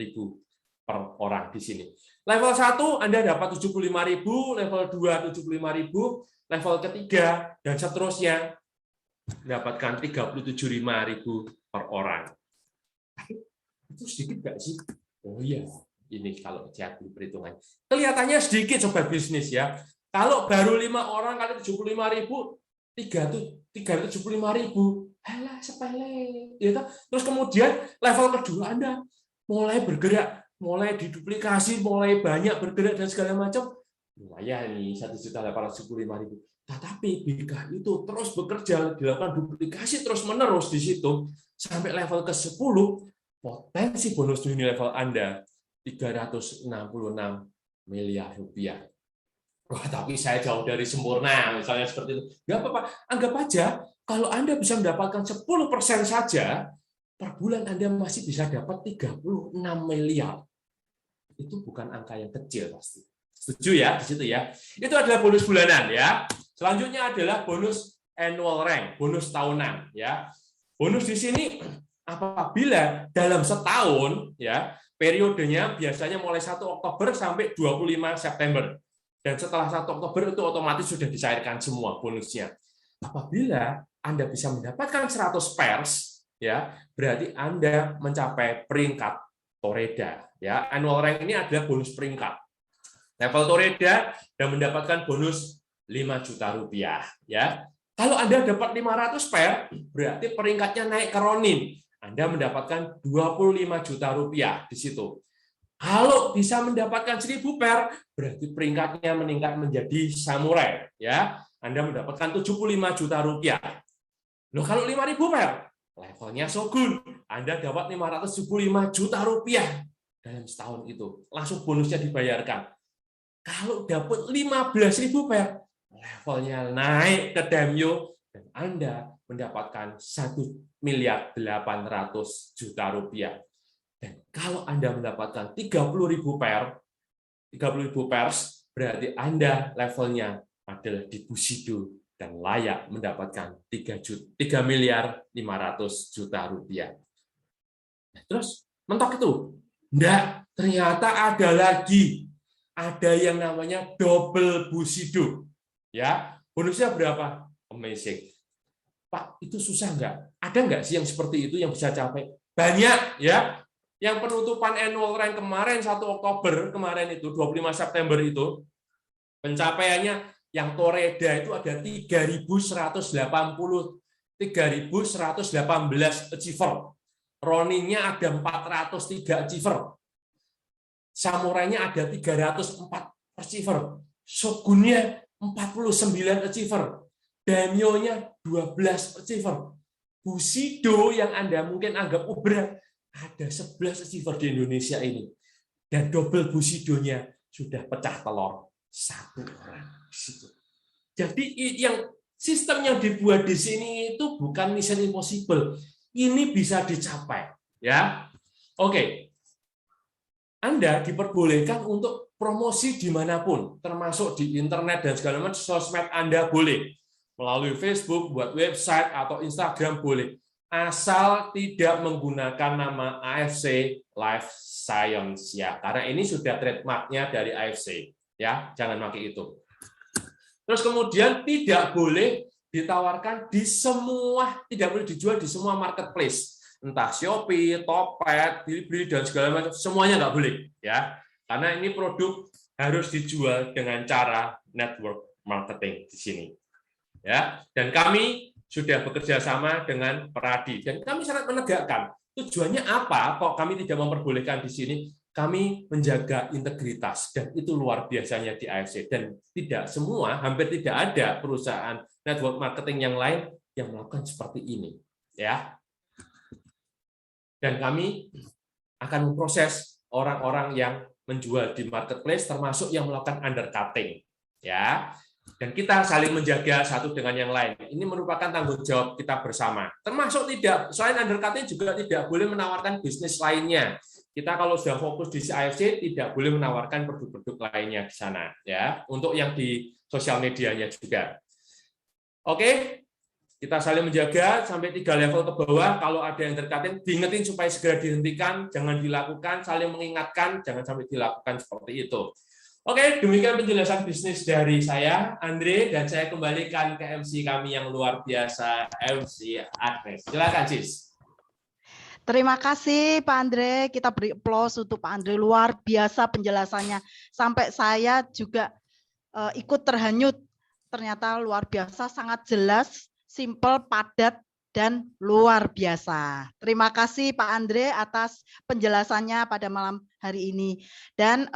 per orang di sini. Level 1 Anda dapat 75.000, level 2 75.000, level ketiga dan seterusnya mendapatkan 37.500 per orang. Itu sedikit nggak sih? Oh iya, ini kalau jadi perhitungan. Kelihatannya sedikit sobat bisnis ya. Kalau baru 5 orang kali 75.000, 375.000. Halah, sepele. Ya, terus kemudian level kedua Anda mulai bergerak, mulai diduplikasi, mulai banyak bergerak dan segala macam. Lumayan nih 1.875.000. Tetapi jika itu terus bekerja, dilakukan duplikasi terus-menerus di situ sampai level ke-10, potensi bonus di level Anda 366 miliar rupiah. Wah, tapi saya jauh dari sempurna, misalnya seperti itu. Nggak apa-apa, anggap aja kalau Anda bisa mendapatkan 10% saja, per bulan Anda masih bisa dapat 36 miliar. Itu bukan angka yang kecil pasti. Setuju ya di situ ya. Itu adalah bonus bulanan ya. Selanjutnya adalah bonus annual rank, bonus tahunan ya. Bonus di sini apabila dalam setahun ya, periodenya biasanya mulai 1 Oktober sampai 25 September. Dan setelah 1 Oktober itu otomatis sudah dicairkan semua bonusnya. Apabila Anda bisa mendapatkan 100 pers, ya berarti Anda mencapai peringkat Toreda. Ya, annual rank ini adalah bonus peringkat. Level Toreda dan mendapatkan bonus 5 juta rupiah. Ya, kalau Anda dapat 500 per, berarti peringkatnya naik ke Ronin. Anda mendapatkan 25 juta rupiah di situ. Kalau bisa mendapatkan 1.000 per, berarti peringkatnya meningkat menjadi samurai. Ya, Anda mendapatkan 75 juta rupiah. Loh, kalau 5.000 per, levelnya shogun. Anda dapat 575 juta rupiah dalam setahun itu. Langsung bonusnya dibayarkan. Kalau dapat 15.000 per, levelnya naik ke daimyo dan Anda mendapatkan 1.800.000.000 rupiah. Dan kalau Anda mendapatkan 30.000 per, 30.000 pers, berarti Anda levelnya adalah di Bushido dan layak mendapatkan 3.500.000.000 rupiah. Terus mentok itu? Enggak, ternyata ada lagi. Ada yang namanya double Bushido. Ya, bonusnya berapa? Amazing. Pak, itu susah nggak? Ada nggak sih yang seperti itu yang bisa capai? Banyak, ya. Yang penutupan annual rank kemarin 1 Oktober kemarin itu 25 September itu pencapaiannya yang Toreda itu ada 3.118 achiever. Roninnya ada 403 achiever. Samurainya ada 304 achiever. Shogunnya 49 achiever. Daimyo-nya 12 achiever. Bushido yang Anda mungkin anggap berat ada 11 achiever di Indonesia ini. Dan double Bushido-nya sudah pecah telur 1 orang di situ. Jadi yang sistem yang dibuat di sini itu bukan mission impossible. Ini bisa dicapai, ya. Oke. Anda diperbolehkan untuk promosi dimanapun, termasuk di internet dan segala macam, sosmed Anda boleh. Melalui Facebook, buat website, atau Instagram boleh. Asal tidak menggunakan nama AFC Life Science ya, karena ini sudah trademarknya dari AFC ya, jangan pakai itu. Terus kemudian tidak boleh ditawarkan di semua, tidak boleh dijual di semua marketplace, entah Shopee, Topet, Bilibili dan segala macam, semuanya nggak boleh ya, karena ini produk harus dijual dengan cara network marketing di sini ya, dan kami sudah bekerja sama dengan Peradi dan kami sangat menegakkan. Tujuannya apa kok kami tidak memperbolehkan di sini? kami menjaga integritas, dan itu luar biasanya di AFC. Dan tidak semua, hampir tidak ada perusahaan network marketing yang lain yang melakukan seperti ini, ya. Dan kami akan memproses orang-orang yang menjual di marketplace, termasuk yang melakukan undercutting, ya. Dan kita saling menjaga satu dengan yang lain. Ini merupakan tanggung jawab kita bersama. Termasuk tidak, selain undercutting juga tidak boleh menawarkan bisnis lainnya. Kita kalau sudah fokus di CIFC tidak boleh menawarkan produk-produk lainnya di sana, ya. Untuk yang di sosial medianya juga. Oke, kita saling menjaga sampai 3 level ke bawah. Kalau ada yang undercutting, diingetin supaya segera dihentikan, jangan dilakukan, saling mengingatkan, jangan sampai dilakukan seperti itu. Oke, demikian penjelasan bisnis dari saya, Andre, dan saya kembalikan ke MC kami yang luar biasa, MC Agnes. Silakan, Cis. Terima kasih Pak Andre, kita beri aplaus untuk Pak Andre, luar biasa penjelasannya. Sampai saya juga ikut terhanyut, ternyata luar biasa, sangat jelas, simple, padat, dan luar biasa. Terima kasih Pak Andre atas penjelasannya pada malam hari ini. Dan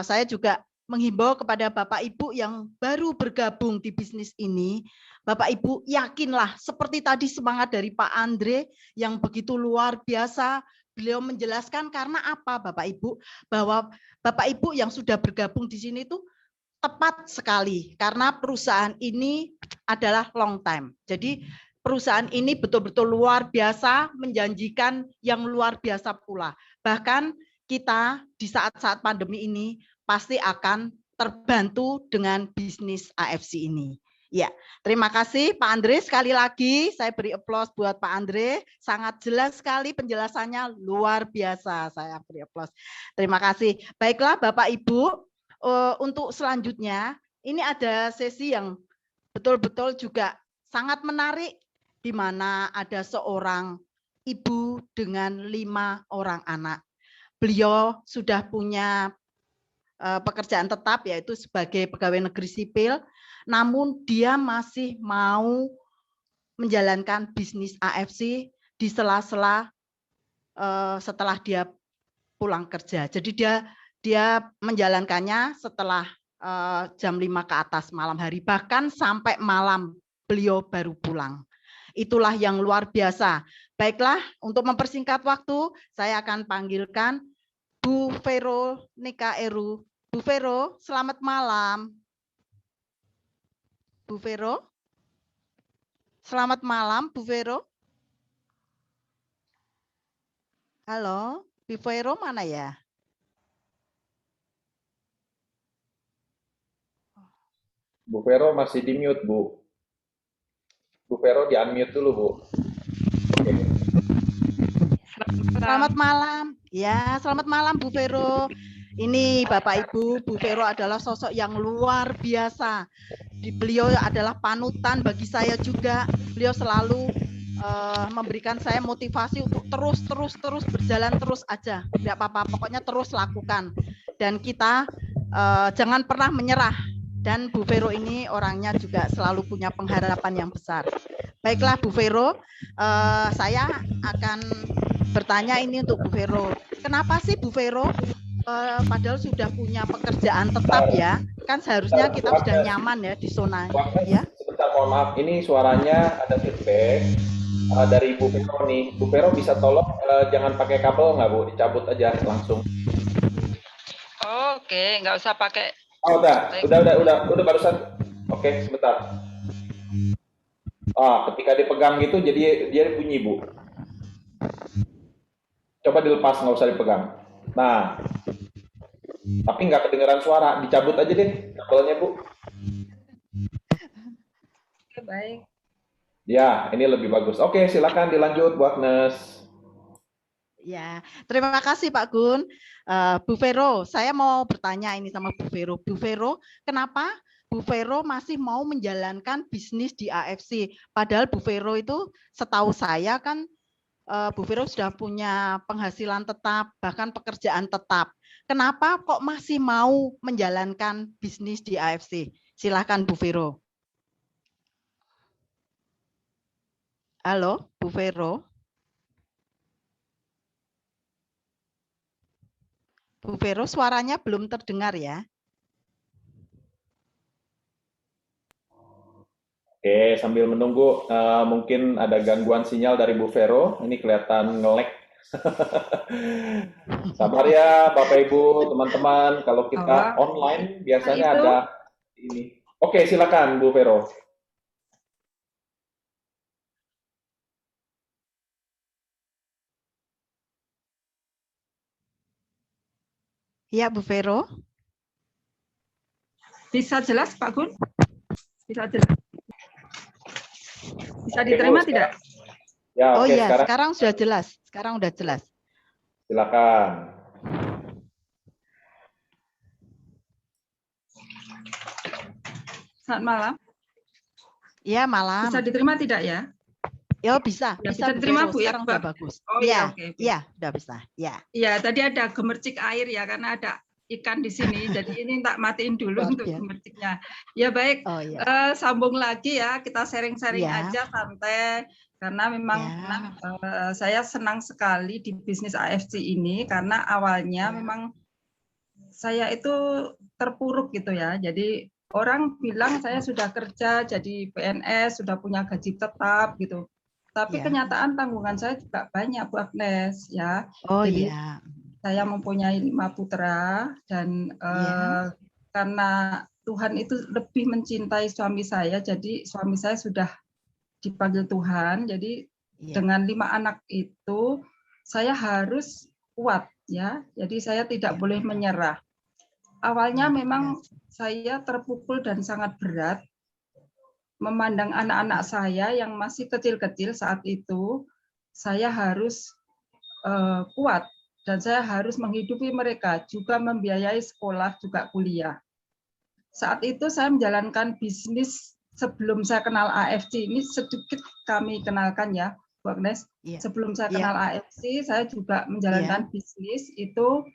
saya juga menghimbau kepada Bapak Ibu yang baru bergabung di bisnis ini, Bapak Ibu yakinlah seperti tadi semangat dari Pak Andre yang begitu luar biasa. Beliau menjelaskan karena apa Bapak Ibu? Bahwa Bapak Ibu yang sudah bergabung di sini itu tepat sekali karena perusahaan ini adalah long time. Jadi perusahaan ini betul-betul luar biasa, menjanjikan yang luar biasa pula. Bahkan kita di saat-saat pandemi ini pasti akan terbantu dengan bisnis AFC ini. Ya, terima kasih Pak Andre. Sekali lagi saya beri aplaus buat Pak Andre. Sangat jelas sekali penjelasannya, luar biasa. Saya beri aplaus. Terima kasih. Baiklah Bapak Ibu, untuk selanjutnya ini ada sesi yang betul-betul juga sangat menarik, di mana ada seorang ibu dengan 5 orang anak. Beliau sudah punya pekerjaan tetap yaitu sebagai pegawai negeri sipil, namun dia masih mau menjalankan bisnis AFC di sela-sela setelah dia pulang kerja. Jadi dia menjalankannya setelah jam 5 ke atas malam hari, bahkan sampai malam beliau baru pulang. Itulah yang luar biasa. Baiklah, untuk mempersingkat waktu, saya akan panggilkan Bu Vero Nika Eru. Bu Vero, selamat malam. Bu Vero, selamat malam, Bu Vero. Halo, Bu Vero mana ya? Bu Vero masih di mute, Bu. Bu Vero di unmute dulu, Bu. Oke. Selamat malam. Ya, selamat malam Bu Vero. Ini Bapak Ibu, Bu Vero adalah sosok yang luar biasa. Beliau adalah panutan bagi saya juga. Beliau selalu memberikan saya motivasi untuk terus berjalan terus aja. Tidak apa-apa, pokoknya terus lakukan. Dan kita jangan pernah menyerah. Dan Bu Vero ini orangnya juga selalu punya pengharapan yang besar. Baiklah Bu Vero, saya akan bertanya ini untuk Bu Vero. Kenapa sih Bu Vero padahal sudah punya pekerjaan tetap ya? Kan seharusnya kita sudah nyaman ya di zona ya. Sebentar, mohon maaf. Ini suaranya ada feedback dari Bu Vero nih. Bu Vero bisa tolong jangan pakai kabel nggak, Bu? Dicabut aja langsung. Oke, nggak usah pakai. Oh, udah barusan. Oke, sebentar. Ketika dipegang gitu jadi dia bunyi, Bu. Coba dilepas, nggak usah dipegang. Nah, tapi nggak kedengeran suara, dicabut aja deh kabelnya, Bu. Oke, baik. Ya, ini lebih bagus. Oke, silakan dilanjut, Bu Agnes. Ya, terima kasih Pak Gun. Bu Vero, saya mau bertanya ini sama Bu Vero. Bu Vero, kenapa Bu Vero masih mau menjalankan bisnis di AFC? Padahal Bu Vero itu setahu saya kan Bu Vero sudah punya penghasilan tetap, bahkan pekerjaan tetap. Kenapa kok masih mau menjalankan bisnis di AFC? Silakan Bu Vero. Halo, Bu Vero. Bu Vero, suaranya belum terdengar ya. Oke, sambil menunggu, mungkin ada gangguan sinyal dari Bu Vero. Ini kelihatan nge-lag. Sabar ya, Bapak Ibu, teman-teman. Kalau kita online, biasanya itu. ada ini. Oke, silakan Bu Vero. Ya, Bu Vero. Bisa jelas, Pak Gun? Bisa jelas. Bisa Oke, diterima Bu, tidak? Ya, Oh oke, iya, sekarang sekarang sudah jelas. Sekarang sudah jelas. silakan. Selamat malam. Iya, malam. Bisa diterima tidak ya? Ya, bisa. Ya, Bisa, bisa Bu diterima, Vero. Bu, ya, Sekarang Mbak? udah bagus. Oh Iya, iya, oke. iya, udah bisa. Ya. Iya, tadi ada gemercik air ya, karena ada ikan di sini. Jadi ini tak matiin dulu Luar untuk biasa. gemerciknya. Ya baik, Oh iya. sambung lagi ya, kita sharing-sharing Iya. aja santai. Karena memang Ya. saya senang sekali di bisnis AFC ini, karena awalnya Ya. memang saya itu terpuruk gitu ya. Jadi orang bilang saya sudah kerja jadi PNS, sudah punya gaji tetap gitu. Tapi Ya. kenyataan tanggungan saya juga banyak, Bu Agnes ya. Oh Jadi iya. saya mempunyai 5 putra dan Ya. karena Tuhan itu lebih mencintai suami saya, jadi suami saya sudah dipanggil Tuhan. Jadi Ya. dengan 5 anak itu saya harus kuat ya. Jadi saya tidak boleh menyerah. Awalnya memang saya terpukul dan sangat berat memandang anak-anak saya yang masih kecil-kecil saat itu. Saya harus kuat dan saya harus menghidupi mereka, juga membiayai sekolah, juga kuliah. Saat itu saya menjalankan bisnis sebelum saya kenal AFC, ini sedikit kami kenalkan ya, Bu Agnes. Ya. Sebelum saya kenal AFC, saya juga menjalankan bisnis itu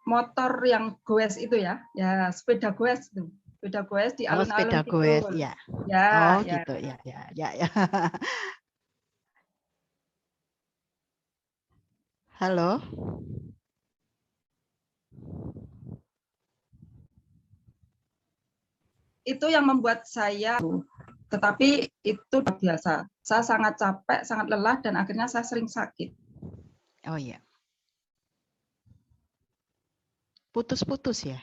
motor yang goes itu ya, sepeda goes itu. Sepeda goes di alun-alun sepeda gitu. goes, ya. Ya, gitu, ya. Halo. Itu yang membuat saya, tetapi itu biasa. Saya sangat capek, sangat lelah, dan akhirnya saya sering sakit. Oh iya. Putus-putus ya?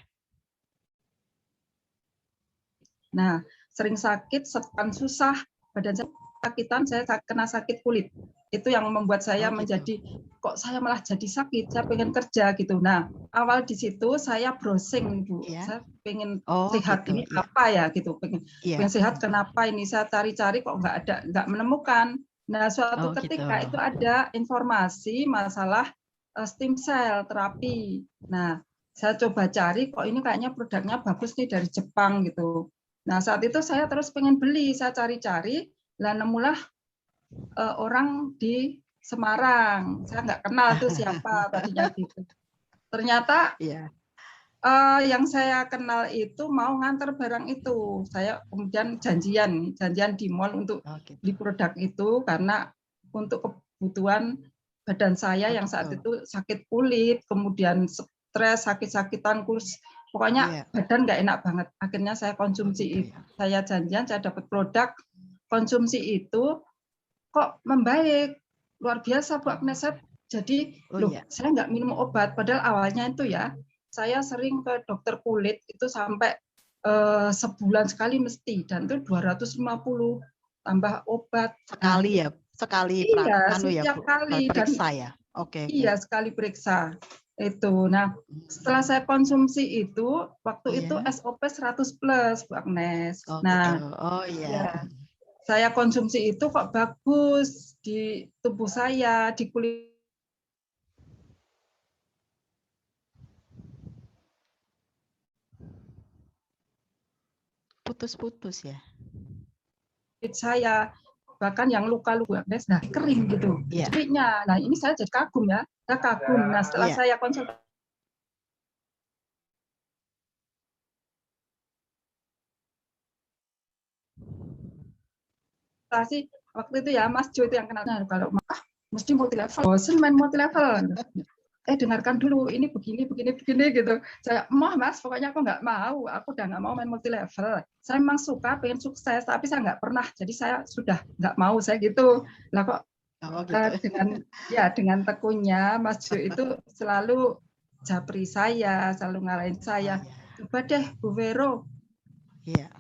Nah, sering sakit, sepan susah, badan saya sakitan, saya kena sakit kulit. Itu yang membuat saya menjadi, kok saya malah jadi sakit, saya pengen kerja gitu. Nah, awal di situ saya browsing, Bu. Saya pengen sehat ini apa ya gitu, pengen sehat, kenapa ini, saya cari-cari kok nggak menemukan. Nah, suatu ketika itu ada informasi masalah stem cell terapi. Nah, saya coba cari, kok ini kayaknya produknya bagus nih dari Jepang gitu. Nah, saat itu saya terus pengen beli, saya cari-cari, lah nemulah orang di Semarang. Saya nggak kenal tuh siapa tadinya gitu. Ternyata yang saya kenal itu mau nganter barang itu. Saya kemudian janjian di mall untuk beli produk itu karena untuk kebutuhan badan saya yang saat itu sakit kulit, kemudian stres, sakit-sakitan, kurus. Pokoknya badan nggak enak banget. Akhirnya saya konsumsi itu. Saya janjian, saya dapat produk, konsumsi itu kok membaik. Luar biasa, Bu Agnes. Jadi, saya nggak minum obat. Padahal awalnya itu ya, saya sering ke dokter kulit itu sampai sebulan sekali mesti. Dan itu 250 tambah obat. Sekali ya? Sekali setiap kali. Periksa ya? Iya, sekali periksa. Itu. Nah, setelah saya konsumsi itu, waktu itu SOP 100 plus, Bu Agnes. Saya konsumsi itu kok bagus di tubuh saya, di kulit putus-putus ya. Saya bahkan yang luka-luka, nah kering gitu. Nah, ini saya jadi kagum ya, saya kagum. Nah, setelah saya konsultasi waktu itu ya Mas Jo itu yang kenal, kalau mesti multi level, bosen main multi level. dengarkan dulu, ini begini gitu. Saya, Mas, pokoknya aku nggak mau, aku udah nggak mau main multi level. Saya memang suka, pengen sukses, tapi saya nggak pernah, jadi saya sudah nggak mau, saya gitu. Lah kok dengan tekunnya Mas Jo itu selalu japri saya, selalu ngalahin saya. Coba deh Bu Vero,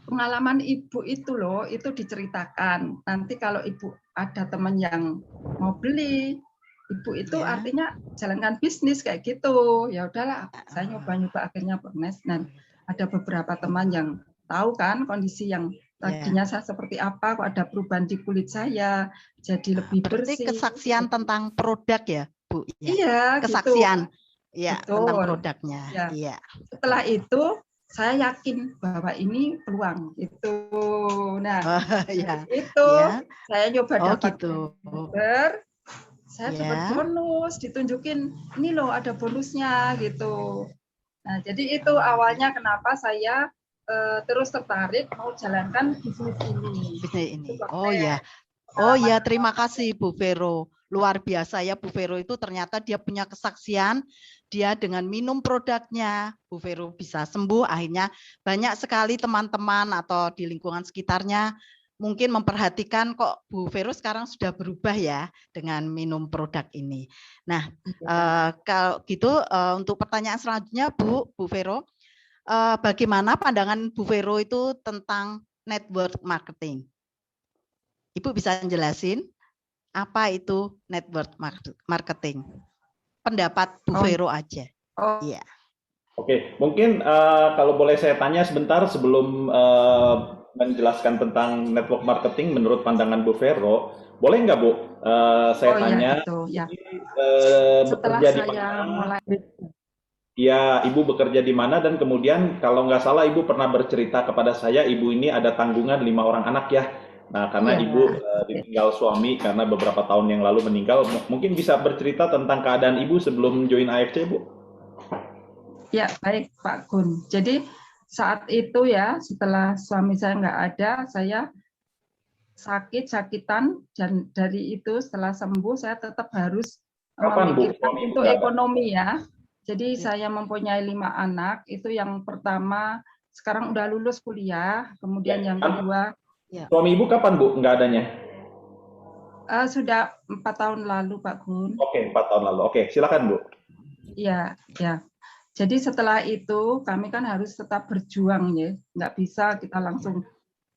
pengalaman Ibu itu loh, itu diceritakan. Nanti kalau Ibu ada teman yang mau beli, Ibu itu artinya jalankan bisnis kayak gitu. Ya udahlah, saya nyoba-nyoba akhirnya Pernes, dan ada beberapa teman yang tahu kan kondisi yang tadinya saya seperti apa, kok ada perubahan di kulit saya, jadi lebih bersih. Berarti kesaksian tentang produk ya, Bu? Iya, kesaksian. Gitu. Ya, tentang produknya. Iya. Setelah itu saya yakin bahwa ini peluang itu. Nah, saya nyoba dapat member. Saya dapat bonus, ditunjukin ini loh ada bonusnya gitu. Nah, jadi itu awalnya kenapa saya terus tertarik mau jalankan bisnis ini. Oh ya, terima kasih Bu Vero. Luar biasa ya Bu Vero itu, ternyata dia punya kesaksian, dia dengan minum produknya Bu Vero bisa sembuh. Akhirnya banyak sekali teman-teman atau di lingkungan sekitarnya mungkin memperhatikan kok Bu Vero sekarang sudah berubah ya dengan minum produk ini. Nah, kalau gitu untuk pertanyaan selanjutnya Bu Vero, bagaimana pandangan Bu Vero itu tentang network marketing? Ibu bisa jelasin apa itu network marketing? Pendapat Bu Vero aja. Iya. Oke, mungkin kalau boleh saya tanya sebentar sebelum menjelaskan tentang network marketing menurut pandangan Bu Vero, boleh nggak Bu? Saya tanya. Setelah bekerja saya di mana? mulai. Ya, Ibu bekerja di mana, dan kemudian kalau nggak salah Ibu pernah bercerita kepada saya, Ibu ini ada tanggungan 5 orang anak ya. Nah, karena Ibu ditinggal suami karena beberapa tahun yang lalu meninggal, mungkin bisa bercerita tentang keadaan Ibu sebelum join AFC, Bu? Ya, baik Pak Gun. Jadi saat itu ya, setelah suami saya nggak ada, saya sakitan, dan dari itu setelah sembuh saya tetap harus memikirkan untuk ekonomi ya. Jadi saya mempunyai 5 anak, itu yang pertama sekarang udah lulus kuliah, kemudian yang kedua. Suami Ibu kapan Bu nggak adanya? Sudah 4 tahun lalu Pak Gun. Oke, 4 tahun lalu. Oke, silakan Bu. Iya, ya. Jadi setelah itu kami kan harus tetap berjuang ya, nggak bisa kita langsung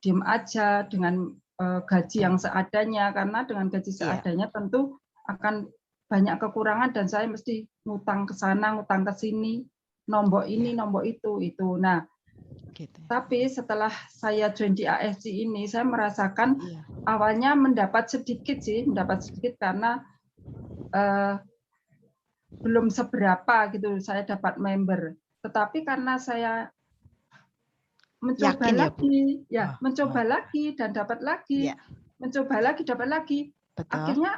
diem aja dengan gaji yang seadanya, karena dengan gaji seadanya tentu akan banyak kekurangan dan saya mesti ngutang ke sana, ngutang ke sini, nombok ini, nombok itu. Nah, tapi setelah saya join di AFC ini, saya merasakan awalnya mendapat sedikit karena belum seberapa gitu saya dapat member. Tetapi karena saya mencoba lagi, mencoba lagi dan dapat lagi, mencoba lagi dapat lagi. Betul. Akhirnya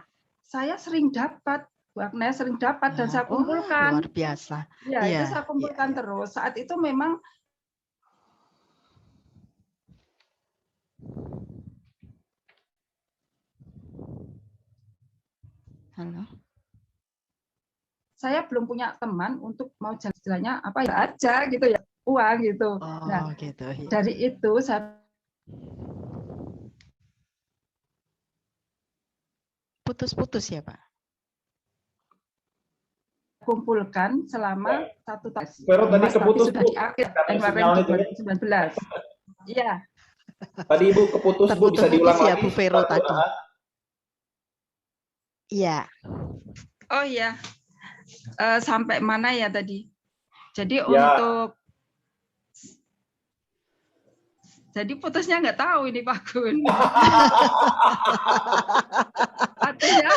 saya sering dapat, dan saya kumpulkan. Luar biasa. Ya, itu saya kumpulkan terus. Saat itu memang Halo. Saya belum punya teman untuk mau jalan-jalannya apa ya aja gitu ya, uang gitu. Nah, gitu, ya. Dari itu saya putus-putus ya Pak. Kumpulkan selama 1 tahun. Vero tadi keputus sudah di akhir Januari 2019. Iya. Tadi Ibu keputus Bu, bisa diulang ya, lagi? Bu Vero tadi. Iya. Oh iya. Sampai mana ya tadi? Jadi jadi putusnya nggak tahu ini Pak Gun. Artinya,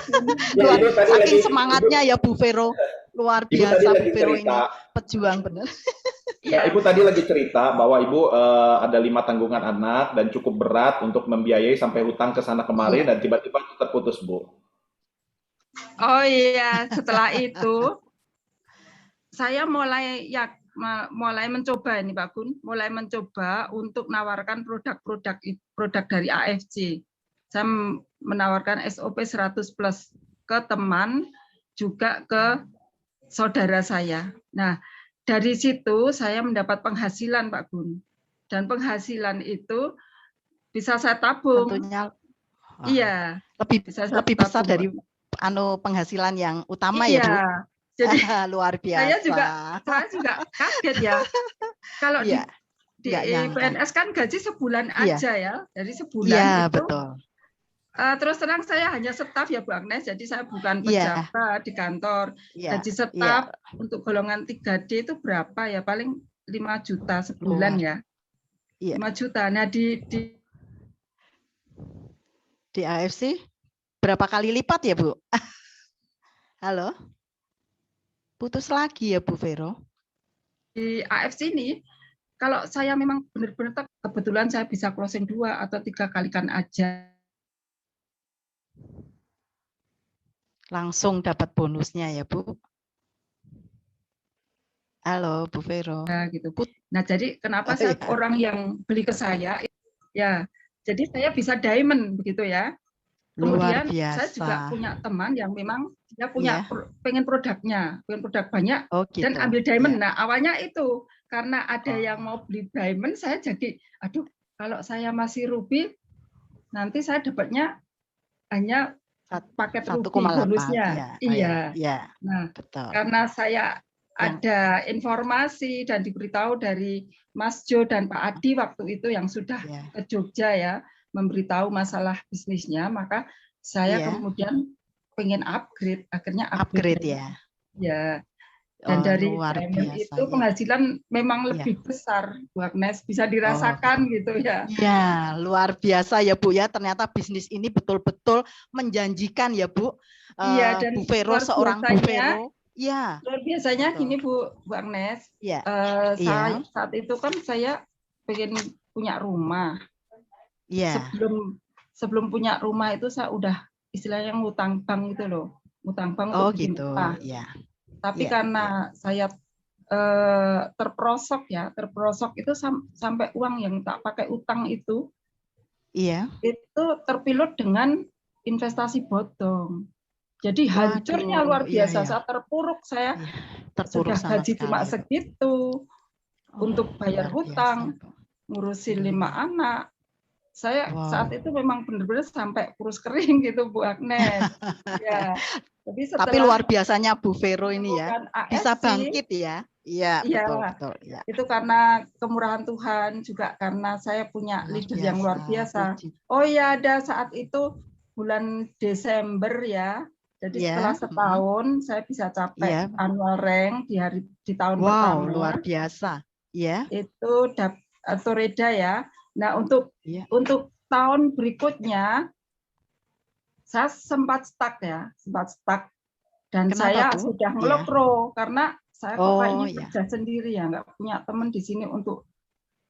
saking semangatnya ya Bu Vero, luar biasa Bu Vero ini, pejuang benar. Ya, Ibu tadi lagi cerita bahwa Ibu ada 5 tanggungan anak dan cukup berat untuk membiayai sampai hutang ke sana kemari, dan tiba-tiba terputus Bu. Oh iya, setelah itu saya mulai mencoba ini Pak Gun, mulai mencoba untuk menawarkan produk dari AFC. Saya menawarkan SOP 100+ ke teman, juga ke saudara saya. Nah, dari situ saya mendapat penghasilan, Pak Gun. Dan penghasilan itu bisa saya tabung. Tentunya Iya, bisa saya lebih besar tabung. dari penghasilan yang utama ya, Bu. Jadi luar biasa. Saya juga kaget ya. Kalau di PNS kan gaji sebulan aja ya, dari sebulan itu. Betul. Terus terang saya hanya staf ya Bu Agnes, jadi saya bukan pejabat di kantor. Gaji staf untuk golongan 3D itu berapa ya? Paling 5 juta sebulan ya. 5 juta. Nah di AFC berapa kali lipat ya Bu? Halo? Putus lagi ya Bu Vero? Di AFC ini, kalau saya memang benar-benar kebetulan saya bisa closing 2 atau 3 kalikan aja. Langsung dapat bonusnya ya Bu. Halo Bu Vero. Gitu. Nah jadi kenapa saya orang yang beli ke saya, ya jadi saya bisa diamond begitu ya. Kemudian saya juga punya teman yang memang dia punya pengen produknya, pengen produk banyak dan ambil diamond. Nah awalnya itu karena ada yang mau beli diamond, saya jadi aduh kalau saya masih ruby nanti saya dapatnya hanya paket ruby bonusnya. Nah betul. Karena saya ada informasi dan diberitahu dari Mas Jo dan Pak Adi waktu itu yang sudah ke Jogja ya, memberitahu masalah bisnisnya, maka saya kemudian pengen upgrade, akhirnya upgrade ya. Ya. Dan dari diamond itu penghasilan memang lebih besar, Bu Agnes, bisa dirasakan gitu ya. Ya, luar biasa ya Bu ya. Ternyata bisnis ini betul-betul menjanjikan ya Bu. Iya, dan Bu Vero seorang Bu Vero. Ya. Luar biasanya gini Bu Agnes. Saat itu kan saya pengen punya rumah. Sebelum punya rumah itu saya udah istilahnya ngutang bank gitu loh. Ngutang bank untuk bikin rumah. Tapi karena saya terperosok itu sampai uang yang tak pakai utang itu terpilut dengan investasi bodong. Jadi hancurnya luar biasa. Saya terpuruk, saya sudah gaji cuma segitu untuk bayar hutang, ngurusin 5 anak. Saya saat itu memang benar-benar sampai kurus kering gitu Bu Agnes. Ya. Tapi luar biasanya Bu Vero ini ya, bisa bangkit ya. Iya, betul. Ya. Itu karena kemurahan Tuhan, juga karena saya punya leader yang luar biasa. Oh ya, ada saat itu bulan Desember ya. Jadi setelah setahun saya bisa capai annual rank di tahun pertama. Wow, luar biasa. Ya. Itu Toreda ya. Nah, untuk tahun berikutnya saya sempat stuck. Dan saya sudah ngelokro karena saya kok kayaknya kerja sendiri ya, nggak punya teman di sini untuk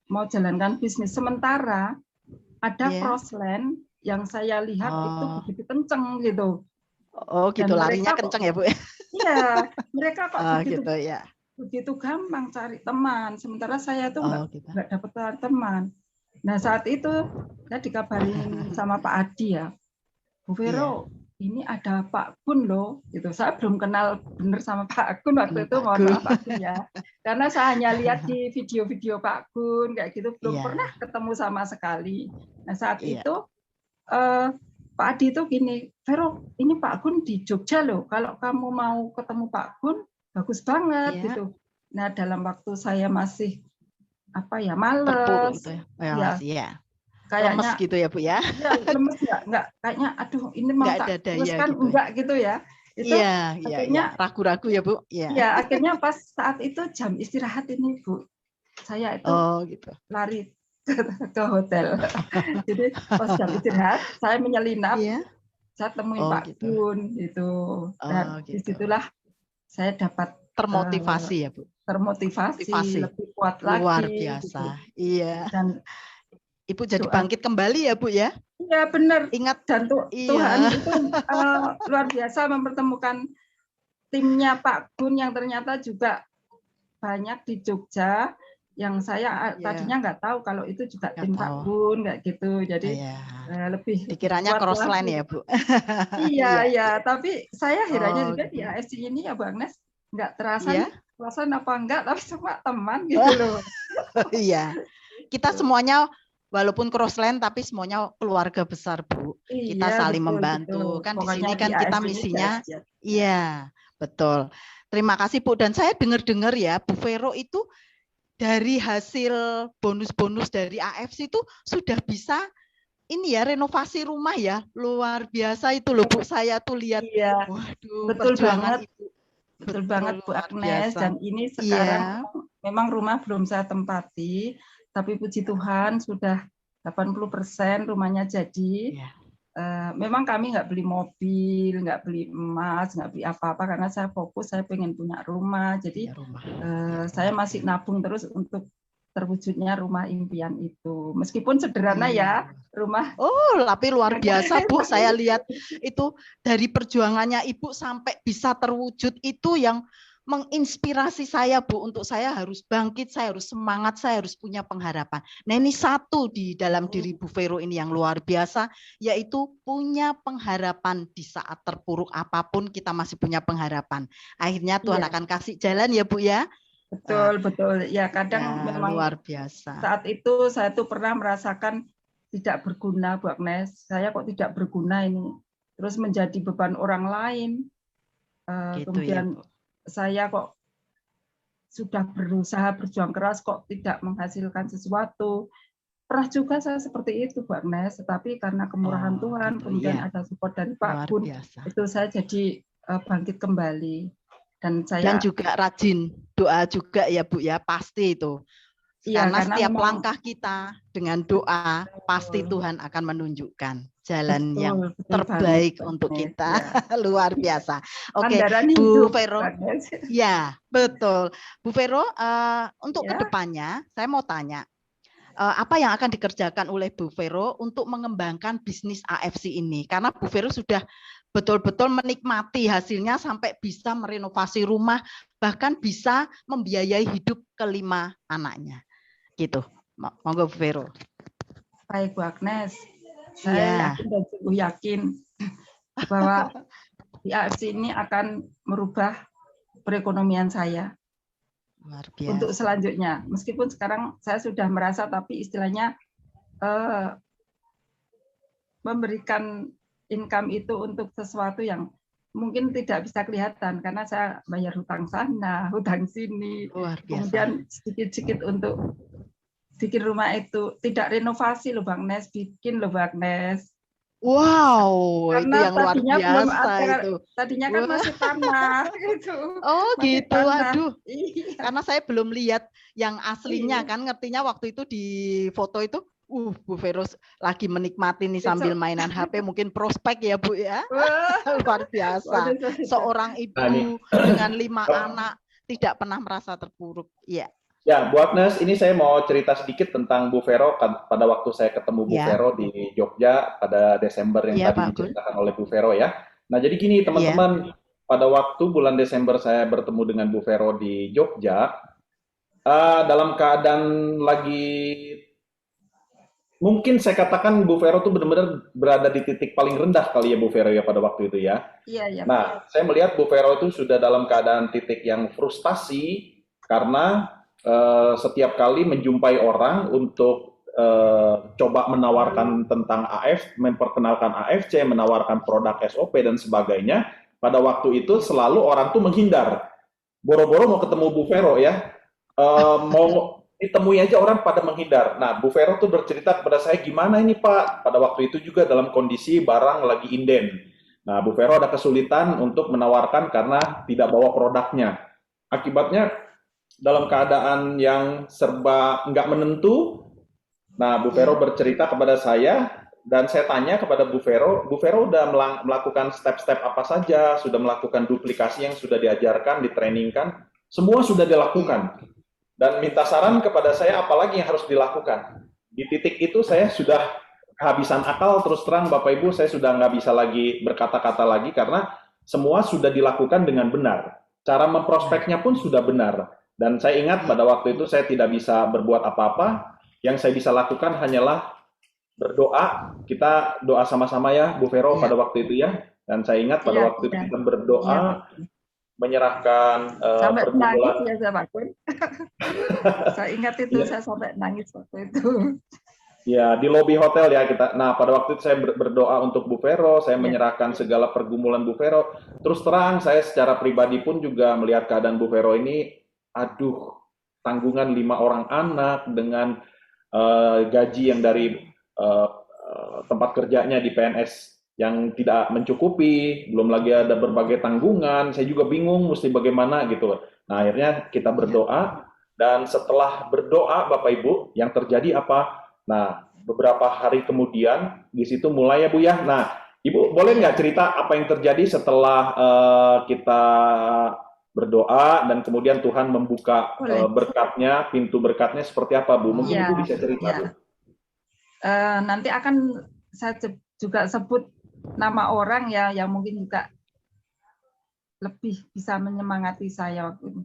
mau jalankan bisnis. Sementara ada crossland yang saya lihat itu begitu kenceng gitu. Oh gitu, larinya kenceng ya Bu? Iya, mereka kok begitu gampang cari teman. Sementara saya tuh nggak dapat teman. Nah saat itu saya dikabarin sama Pak Adi ya, Bu Vero, ini ada Pak Gun loh, gitu. Saya belum kenal benar sama Pak Gun waktu itu, mohon maaf Pak Gun ya, karena saya hanya lihat di video-video Pak Gun kayak gitu, belum pernah ketemu sama sekali. Nah saat itu Pak Adi itu gini, Vero, ini Pak Gun di Jogja loh, kalau kamu mau ketemu Pak Gun, bagus banget gitu. Nah dalam waktu saya masih males, kayaknya lemes gitu ya Bu ya? Lemes nggak kayaknya, aduh ini mau tak teruskan gitu. Enggak gitu ya? Itu akhirnya ragu-ragu ya Bu? Ya akhirnya pas saat itu jam istirahat ini Bu, saya itu lari ke hotel. Jadi pas jam istirahat saya menyelinap, saya temuin Pak Gun gitu. Dan disitulah saya dapat termotivasi ya Bu? Termotivasi, lebih kuat lagi. Luar biasa. Gitu. Iya. Dan Ibu jadi bangkit kembali ya Bu ya? Iya benar. Ingat dan Tuhan itu luar biasa mempertemukan timnya Pak Gun yang ternyata juga banyak di Jogja yang saya tadinya nggak tahu kalau itu juga tim Pak Gun kayak gitu. Jadi lebih dikiranya crossline ya Bu? Iya. Tapi saya herannya juga di AFC ini ya Bu Agnes, nggak terasa Ya. nih, perasaan apa enggak, tapi sama teman gitu loh. Iya. Kita semuanya walaupun crossland tapi semuanya keluarga besar, Bu. Kita Iya, saling betul, membantu. betul. Kan di Pokoknya sini kan di kita AFC ini misinya dahsyat. iya, betul. Terima kasih, Bu. Dan saya dengar-dengar ya, Bu Vero itu dari hasil bonus-bonus dari AFC itu sudah bisa ini ya renovasi rumah ya. Luar biasa itu loh, Bu. Saya tuh lihat, Iya, waduh, betul perjuangan banget. Ibu. Betul banget Bu luar Agnes, biasa. dan ini Iya. sekarang memang rumah belum saya tempati, tapi puji Tuhan sudah 80% rumahnya jadi. Iya. Memang kami nggak beli mobil, nggak beli emas, nggak beli apa-apa karena saya fokus, saya pengen punya rumah. Jadi Punya rumah. saya masih nabung terus untuk terwujudnya rumah impian itu. Meskipun sederhana ya rumah. Oh, tapi luar biasa Bu, saya lihat itu dari perjuangannya Ibu sampai bisa terwujud itu yang menginspirasi saya Bu, untuk saya harus bangkit, saya harus semangat, saya harus punya pengharapan. Nah ini satu di dalam diri Bu Vero ini yang luar biasa, yaitu punya pengharapan di saat terpuruk apapun kita masih punya pengharapan. Akhirnya Tuhan akan kasih jalan ya Bu ya. Betul, betul. Ya kadang Ya, memang luar biasa. Saat itu saya tuh pernah merasakan tidak berguna Bu Agnes. Saya kok tidak berguna ini. Terus menjadi beban orang lain. Gitu Kemudian ya, Bu. saya kok sudah berusaha berjuang keras kok tidak menghasilkan sesuatu. Pernah juga saya seperti itu Bu Agnes, tetapi karena kemurahan Tuhan, gitu, kemudian ya. ada support dari Luar Pak Gun, biasa. itu saya jadi bangkit kembali. Dan Dan juga rajin doa juga ya Bu ya, pasti itu. Iya, Karena setiap memang, langkah kita dengan doa pasti Tuhan akan menunjukkan jalan yang terbaik untuk kita. Ya. Luar biasa. Oke, Bu Vero. Ya, betul. Bu Vero, untuk kedepannya saya mau tanya, apa yang akan dikerjakan oleh Bu Vero untuk mengembangkan bisnis AFC ini? Karena Bu Vero sudah betul-betul menikmati hasilnya sampai bisa merenovasi rumah, bahkan bisa membiayai hidup kelima anaknya. Gitu. Monggo Bu Vero. Baik Bu Agnes. Saya yakin dan sungguh yakin bahwa di AFC ini akan merubah perekonomian saya. Luar biasa. Untuk selanjutnya. Meskipun sekarang saya sudah merasa, tapi istilahnya memberikan income itu untuk sesuatu yang mungkin tidak bisa kelihatan karena saya bayar hutang sana, hutang sini, kemudian sedikit-sedikit untuk bikin rumah itu tidak renovasi loh Bang Nes, bikin loh Bang Nes. Wow, karena itu yang luar biasa itu. Tadinya kan masih tanah gitu. Oh masih gitu, tanah. aduh. Iya. Karena saya belum lihat yang aslinya kan, ngertinya waktu itu di foto itu Bu Vero lagi menikmati nih sambil mainan HP, mungkin prospek ya Bu ya. Luar biasa. Seorang ibu dengan 5 anak tidak pernah merasa terpuruk. Iya. Ya, Bu Agnes, ini saya mau cerita sedikit tentang Bu Vero pada waktu saya ketemu Bu Vero di Jogja pada Desember yang tadi diceritakan oleh Bu Vero ya. Nah, jadi gini teman-teman, pada waktu bulan Desember saya bertemu dengan Bu Vero di Jogja, dalam keadaan lagi mungkin saya katakan Bu Vero tuh benar-benar berada di titik paling rendah kali ya Bu Vero ya pada waktu itu ya. Iya. Nah, saya melihat Bu Vero itu sudah dalam keadaan titik yang frustasi karena setiap kali menjumpai orang untuk coba menawarkan tentang memperkenalkan AFC, menawarkan produk SOP dan sebagainya, pada waktu itu selalu orang tuh menghindar. Boro-boro mau ketemu Bu Vero ya, mau ditemui aja orang pada menghindar. Nah, Bu Vero tuh bercerita kepada saya, gimana ini Pak? Pada waktu itu juga dalam kondisi barang lagi inden. Nah, Bu Vero ada kesulitan untuk menawarkan karena tidak bawa produknya. Akibatnya dalam keadaan yang serba nggak menentu. Nah, Bu Vero bercerita kepada saya, dan saya tanya kepada Bu Vero udah melakukan step-step apa saja, sudah melakukan duplikasi yang sudah diajarkan, ditrainingkan, semua sudah dilakukan. Dan minta saran kepada saya, apalagi yang harus dilakukan. Di titik itu saya sudah kehabisan akal, terus terang Bapak Ibu, saya sudah nggak bisa lagi berkata-kata lagi, karena semua sudah dilakukan dengan benar. Cara memprospeknya pun sudah benar. Dan saya ingat pada waktu itu saya tidak bisa berbuat apa-apa, yang saya bisa lakukan hanyalah berdoa. Kita doa sama-sama ya Bu Vero pada waktu itu ya. Dan saya ingat pada waktu itu kita berdoa, menyerahkan Sampai nangis pergumulan. ya Pak Kun. Saya ingat itu, Ya. saya sampai nangis waktu itu. Ya, di lobi hotel ya kita. Nah, pada waktu itu saya berdoa untuk Bu Vero, saya Ya. menyerahkan segala pergumulan Bu Vero. Terus terang, saya secara pribadi pun juga melihat keadaan Bu Vero ini, aduh, tanggungan 5 orang anak dengan gaji yang dari tempat kerjanya di PNS yang tidak mencukupi, belum lagi ada berbagai tanggungan. Saya juga bingung mesti bagaimana gitu. Nah, akhirnya kita berdoa, dan setelah berdoa, Bapak Ibu, yang terjadi apa? Nah, beberapa hari kemudian di situ mulai ya Bu ya. Nah, Ibu boleh nggak cerita apa yang terjadi setelah kita berdoa dan kemudian Tuhan membuka berkatnya, pintu berkatnya seperti apa Bu? Mungkin Ya, Ibu bisa cerita ya. Bu. Nanti akan saya juga sebut nama orang ya yang mungkin juga lebih bisa menyemangati saya waktu itu.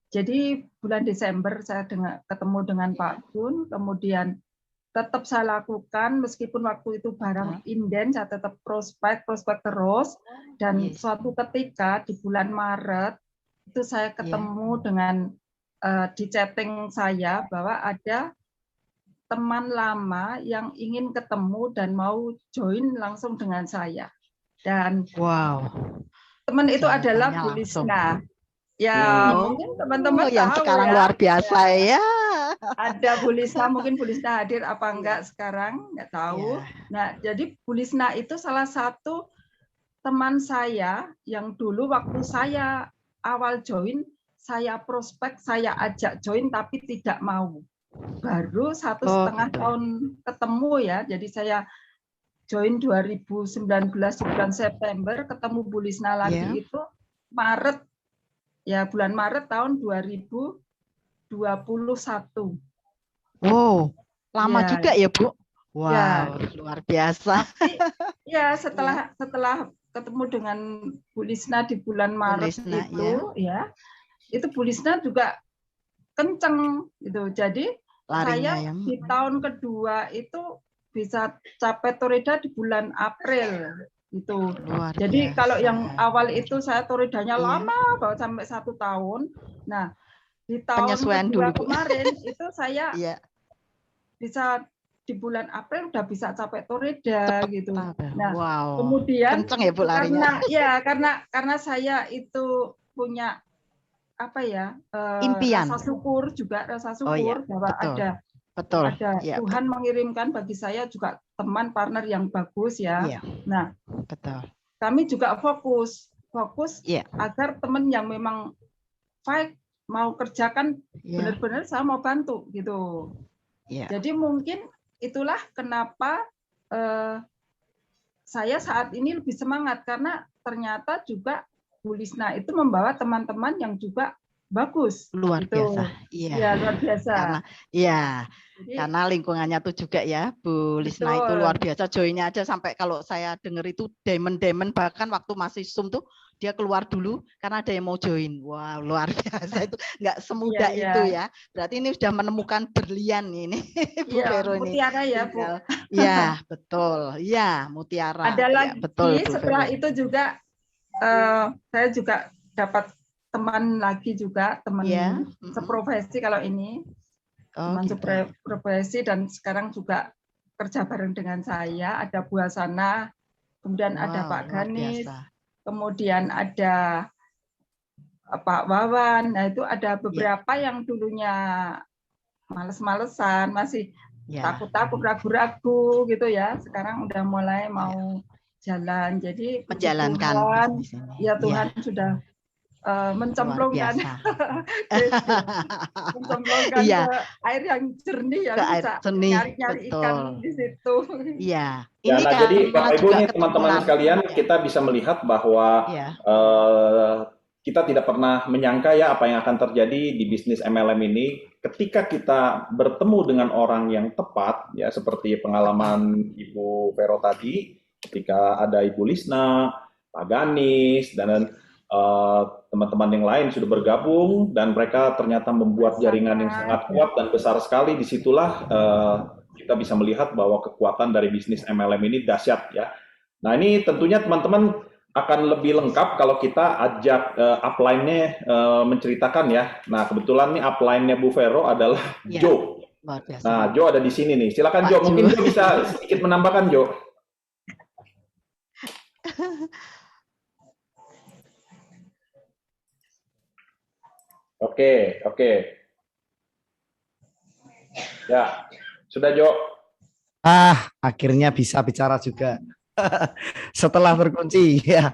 Jadi bulan Desember saya ketemu dengan Pak Kun, kemudian tetap saya lakukan meskipun waktu itu barang inden, saya tetap prospek terus, dan suatu ketika di bulan Maret itu saya ketemu dengan di chatting saya bahwa ada teman lama yang ingin ketemu dan mau join langsung dengan saya. Dan teman itu adalah Bu Lisna. Ya, mungkin teman-teman yang tahu sekarang ya. luar biasa ya. Ada Bu Lisna, mungkin Bu Lisna hadir apa enggak sekarang, enggak tahu. Nah, jadi Bu Lisna itu salah satu teman saya yang dulu waktu saya awal join, saya prospek, saya ajak join tapi tidak mau. Baru 1,5 tahun ketemu ya, jadi saya join 2019 bulan September, ketemu Bu Lisna lagi itu Maret, ya bulan Maret tahun 2021. Wow, lama juga ya Bu. Wow, ya. Luar biasa. Ya, setelah ketemu dengan Bu Lisna di bulan Maret itu Bu Lisna juga kenceng gitu. Jadi saya di tahun kedua itu bisa capai toreda di bulan April itu. Jadi kalau yang awal itu saya toredanya lama bahwa sampai 1 tahun. Nah, di tahun kedua kemarin itu saya bisa di bulan April udah bisa capai toreda gitu. Nah, kemudian kenceng ya Bu larinya. Karena saya itu punya apa ya? Impian. Rasa syukur bahwa ada Tuhan mengirimkan bagi saya juga teman partner yang bagus ya. Nah, kami juga fokus agar teman yang memang baik mau kerjakan benar-benar saya mau bantu gitu. Jadi mungkin itulah kenapa saya saat ini lebih semangat karena ternyata juga Bu Lisna itu membawa teman-teman yang juga bagus. Luar biasa. Iya, luar biasa. Karena lingkungannya tuh juga ya, Bu Lisna itu luar biasa. Joinnya aja sampai kalau saya dengar itu Demon bahkan waktu masih Zoom tuh dia keluar dulu karena ada yang mau join. Wow, luar biasa itu, nggak semudah itu ya. Berarti ini sudah menemukan berlian ini, Bu Vero ini. Mutiara ya, Bu. Iya, betul. Iya, mutiara. Ada lagi betul, setelah itu juga saya juga dapat teman lagi juga, teman seprofesi kalau ini. Teman seprofesi dan sekarang juga kerja bareng dengan saya. Ada Bu Hasana, kemudian ada Pak Ganis, kemudian ada Pak Wawan. Nah, itu ada beberapa yang dulunya males-malesan, masih takut-takut, ragu-ragu gitu ya. Sekarang udah mulai mau jalan. Jadi menjalankan. Tuhan sudah mencemplungkan ke air yang jernih yang bisa nyari-nyari ikan di situ. Iya. Jadi Bapak Ibu nih teman-teman sekalian, kita bisa melihat bahwa kita tidak pernah menyangka ya apa yang akan terjadi di bisnis MLM ini ketika kita bertemu dengan orang yang tepat ya, seperti pengalaman Ibu Vero tadi ketika ada Ibu Lisna, Pak Ganis dan teman-teman yang lain sudah bergabung dan mereka ternyata membuat jaringan yang sangat kuat dan besar sekali. Disitulah kita bisa melihat bahwa kekuatan dari bisnis MLM ini dahsyat ya. Nah, ini tentunya teman-teman akan lebih lengkap kalau kita ajak upline-nya menceritakan ya. Nah, kebetulan nih upline-nya Bu Vero adalah Jo. Nah, Jo ada di sini nih. Silakan Jo, mungkin Jo bisa sedikit menambahkan Jo. Oke. Ya, sudah Jo. Akhirnya bisa bicara juga. Setelah terkunci ya.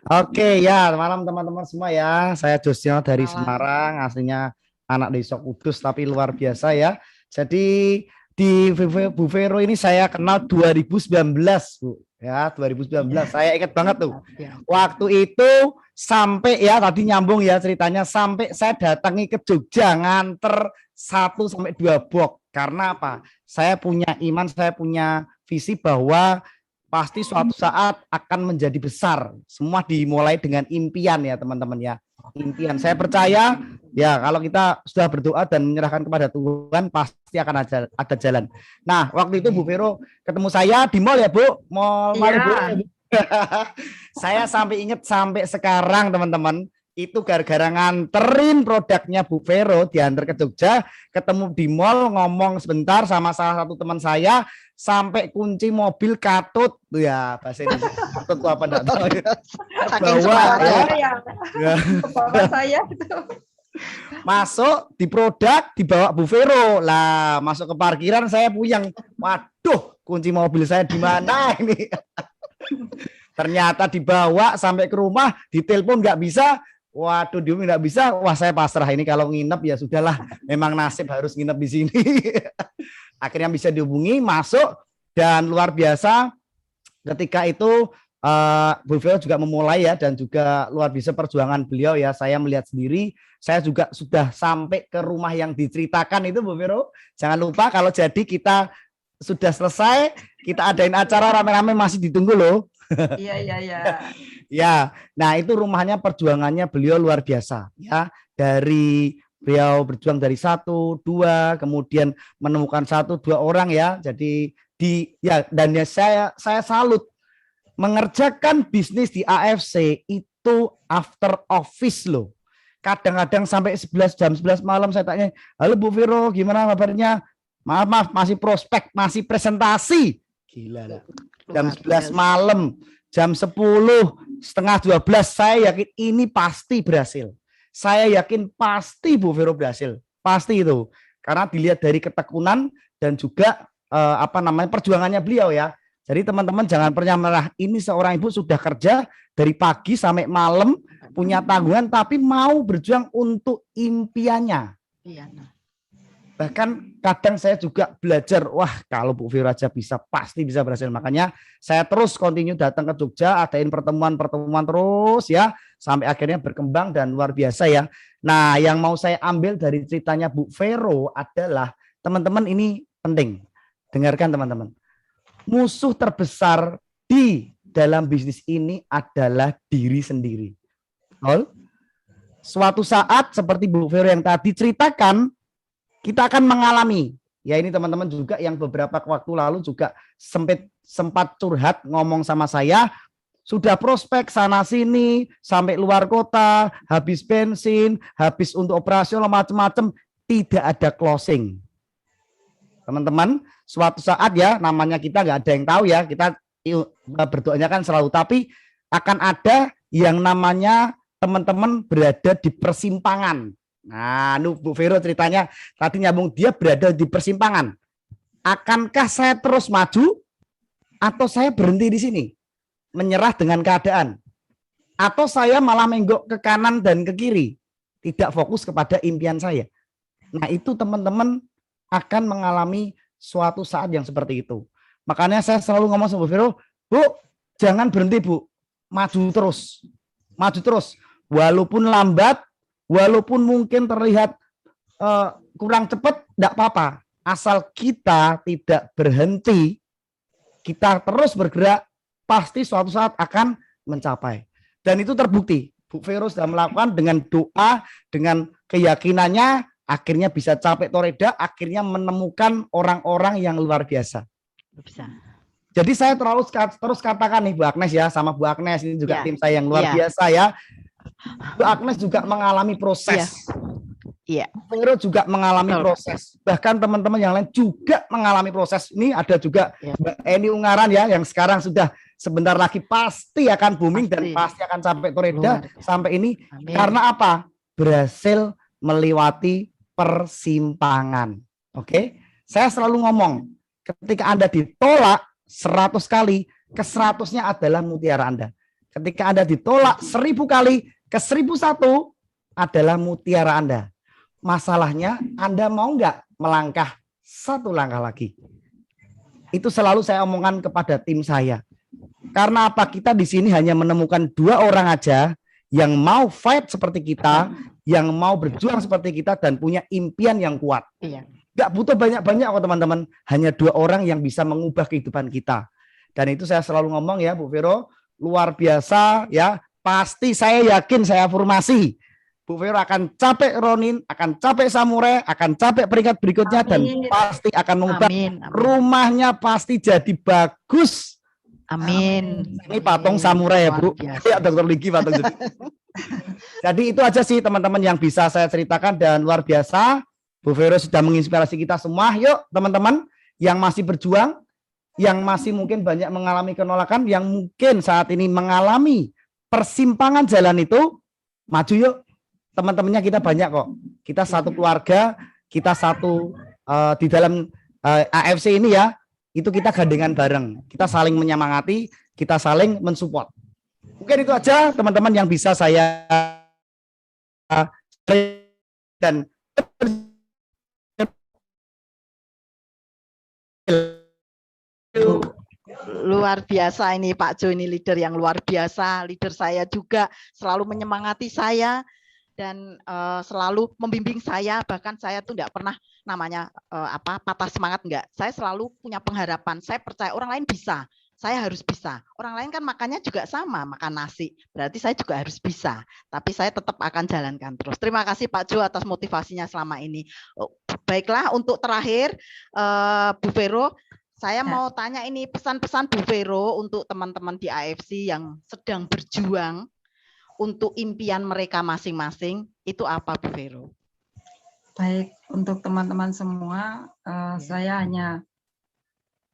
Oke ya, malam teman-teman semua ya. Saya Josio dari Semarang, aslinya anak desa Kudus tapi luar biasa ya. Jadi di Bu Vero ini saya kenal 2019, Bu. Ya, 2019. Saya ingat banget tuh. Waktu itu sampai ya tadi nyambung ya ceritanya, sampai saya datangi ke Jogja nganter 1 sampai 2 box. Karena apa? Saya punya iman, saya punya visi bahwa pasti suatu saat akan menjadi besar. Semua dimulai dengan impian ya teman-teman ya. Impian. Saya percaya ya kalau kita sudah berdoa dan menyerahkan kepada Tuhan pasti akan ada jalan. Nah waktu itu Bu Vero ketemu saya di mall ya Bu. Mall Malibu. Saya sampai ingat sampai sekarang teman-teman. Itu gara-gara nganterin produknya Bu Vero diantar ke Jogja, ketemu di mall, ngomong sebentar sama salah satu teman saya, sampai kunci mobil katut tuh ya, bahasa Indonesia katut tuh apa enggak tahu ya. Bawa ya. Bawa saya itu. Masuk di produk dibawa Bu Vero. Lah, masuk ke parkiran saya puyeng. Waduh, kunci mobil saya di mana ini? Ternyata dibawa sampai ke rumah, ditelepon nggak bisa. Waduh, dia nggak bisa. Wah, saya pasrah ini kalau nginep ya sudahlah. Memang nasib harus nginep di sini. Akhirnya bisa dihubungi, masuk dan luar biasa. Ketika itu Bu Vero juga memulai ya dan juga luar biasa perjuangan beliau ya. Saya melihat sendiri. Saya juga sudah sampai ke rumah yang diceritakan itu Bu Vero. Jangan lupa kalau jadi kita sudah selesai, kita adain acara rame-rame masih ditunggu loh. Iya. Ya, nah itu rumahnya perjuangannya beliau luar biasa ya. Dari beliau berjuang dari 1, 2, kemudian menemukan 1, 2 orang ya. Jadi dan ya saya salut mengerjakan bisnis di AFC itu after office loh. Kadang-kadang sampai jam 11 malam saya tanya, halo Bu Vero, gimana kabarnya? Maaf, masih prospek, masih presentasi. Gila lah. Jam 11 malam, jam 10, setengah 12, saya yakin ini pasti berhasil. Saya yakin pasti Bu Vero berhasil. Pasti itu. Karena dilihat dari ketekunan dan juga perjuangannya beliau ya. Jadi teman-teman jangan pernah menyerah. Ini seorang ibu sudah kerja dari pagi sampai malam, punya tanggungan tapi mau berjuang untuk impiannya. Iya. Bahkan kadang saya juga belajar, wah kalau Bu Vero aja bisa, pasti bisa berhasil. Makanya saya terus continue datang ke Jogja, adain pertemuan-pertemuan terus ya, sampai akhirnya berkembang dan luar biasa ya. Nah yang mau saya ambil dari ceritanya Bu Vero adalah, teman-teman ini penting, dengarkan teman-teman. Musuh terbesar di dalam bisnis ini adalah diri sendiri. Suatu saat seperti Bu Vero yang tadi ceritakan, kita akan mengalami, ya ini teman-teman juga yang beberapa waktu lalu juga sempat curhat ngomong sama saya, sudah prospek sana sini, sampai luar kota, habis bensin, habis untuk operasional macam-macam, tidak ada closing. Teman-teman, suatu saat ya, namanya kita nggak ada yang tahu ya, kita berdoanya kan selalu, tapi akan ada yang namanya teman-teman berada di persimpangan. Nah, Bu Vero ceritanya tadi nyambung, dia berada di persimpangan. Akankah saya terus maju atau saya berhenti di sini, menyerah dengan keadaan, atau saya malah menggok ke kanan dan ke kiri, tidak fokus kepada impian saya? Nah, itu teman-teman akan mengalami suatu saat yang seperti itu. Makanya saya selalu ngomong sama Bu Vero, Bu, jangan berhenti Bu, maju terus, walaupun lambat. Walaupun mungkin terlihat kurang cepat, tidak apa-apa. Asal kita tidak berhenti, kita terus bergerak, pasti suatu saat akan mencapai. Dan itu terbukti. Bu Vero sudah melakukan dengan doa, dengan keyakinannya, akhirnya bisa capai toreda, akhirnya menemukan orang-orang yang luar biasa. Jadi saya terus katakan nih Bu Agnes ya, sama Bu Agnes ini juga Ya. tim saya yang luar Ya. biasa ya. Bu Agnes juga mengalami proses. Iya. Vero juga mengalami Betul. proses. Bahkan teman-teman yang lain juga mengalami proses. Ini ada juga Ya. Mbak Eni Ungaran ya, yang sekarang sudah sebentar lagi pasti akan booming dan Pasti. pasti akan sampai Toreda Luar biasa. sampai ini. Amin. Karena apa? Berhasil melewati persimpangan. Oke? Saya selalu ngomong, ketika Anda ditolak 100 kali, ke-100-nya adalah mutiara Anda. Ketika Anda ditolak 1000 kali, ke-1001 adalah mutiara Anda. Masalahnya Anda mau nggak melangkah satu langkah lagi? Itu selalu saya omongkan kepada tim saya. Karena apa? Kita di sini hanya menemukan 2 orang aja yang mau fight seperti kita, yang mau berjuang seperti kita dan punya impian yang kuat. Iya. Nggak butuh banyak-banyak kok teman-teman. Hanya 2 orang yang bisa mengubah kehidupan kita. Dan itu saya selalu ngomong ya Bu Vero, luar biasa ya. Pasti saya yakin, saya afirmasi. Bu Vero akan capek Ronin, akan capek Samurai, akan capek peringkat berikutnya dan Amin. pasti akan mengubah. Amin. Rumahnya pasti jadi bagus. Amin. Ini patung Samurai ya Bu. Luar biasa. Ya Dokter Ligi patung jadi. Jadi itu aja sih teman-teman yang bisa saya ceritakan dan luar biasa. Bu Vero sudah menginspirasi kita semua. Yuk teman-teman yang masih berjuang, yang masih mungkin banyak mengalami penolakan, yang mungkin saat ini mengalami persimpangan jalan itu, maju yuk. Teman-temannya kita banyak kok. Kita satu keluarga, kita satu di dalam AFC ini ya, itu kita gandengan bareng. Kita saling menyemangati, kita saling mensupport. Mungkin itu aja teman-teman yang bisa saya dan Luar biasa ini Pak Jo, ini leader yang luar biasa. Leader saya juga selalu menyemangati saya dan selalu membimbing saya. Bahkan saya tuh nggak pernah namanya patah semangat, enggak. Saya selalu punya pengharapan. Saya percaya orang lain bisa. Saya harus bisa. Orang lain kan makannya juga sama, makan nasi. Berarti saya juga harus bisa. Tapi saya tetap akan jalankan terus. Terima kasih Pak Jo atas motivasinya selama ini. Baiklah, untuk terakhir Bu Vero, saya mau tanya ini pesan-pesan Bu Vero untuk teman-teman di AFC yang sedang berjuang untuk impian mereka masing-masing, itu apa Bu Vero? Baik, untuk teman-teman semua, saya hanya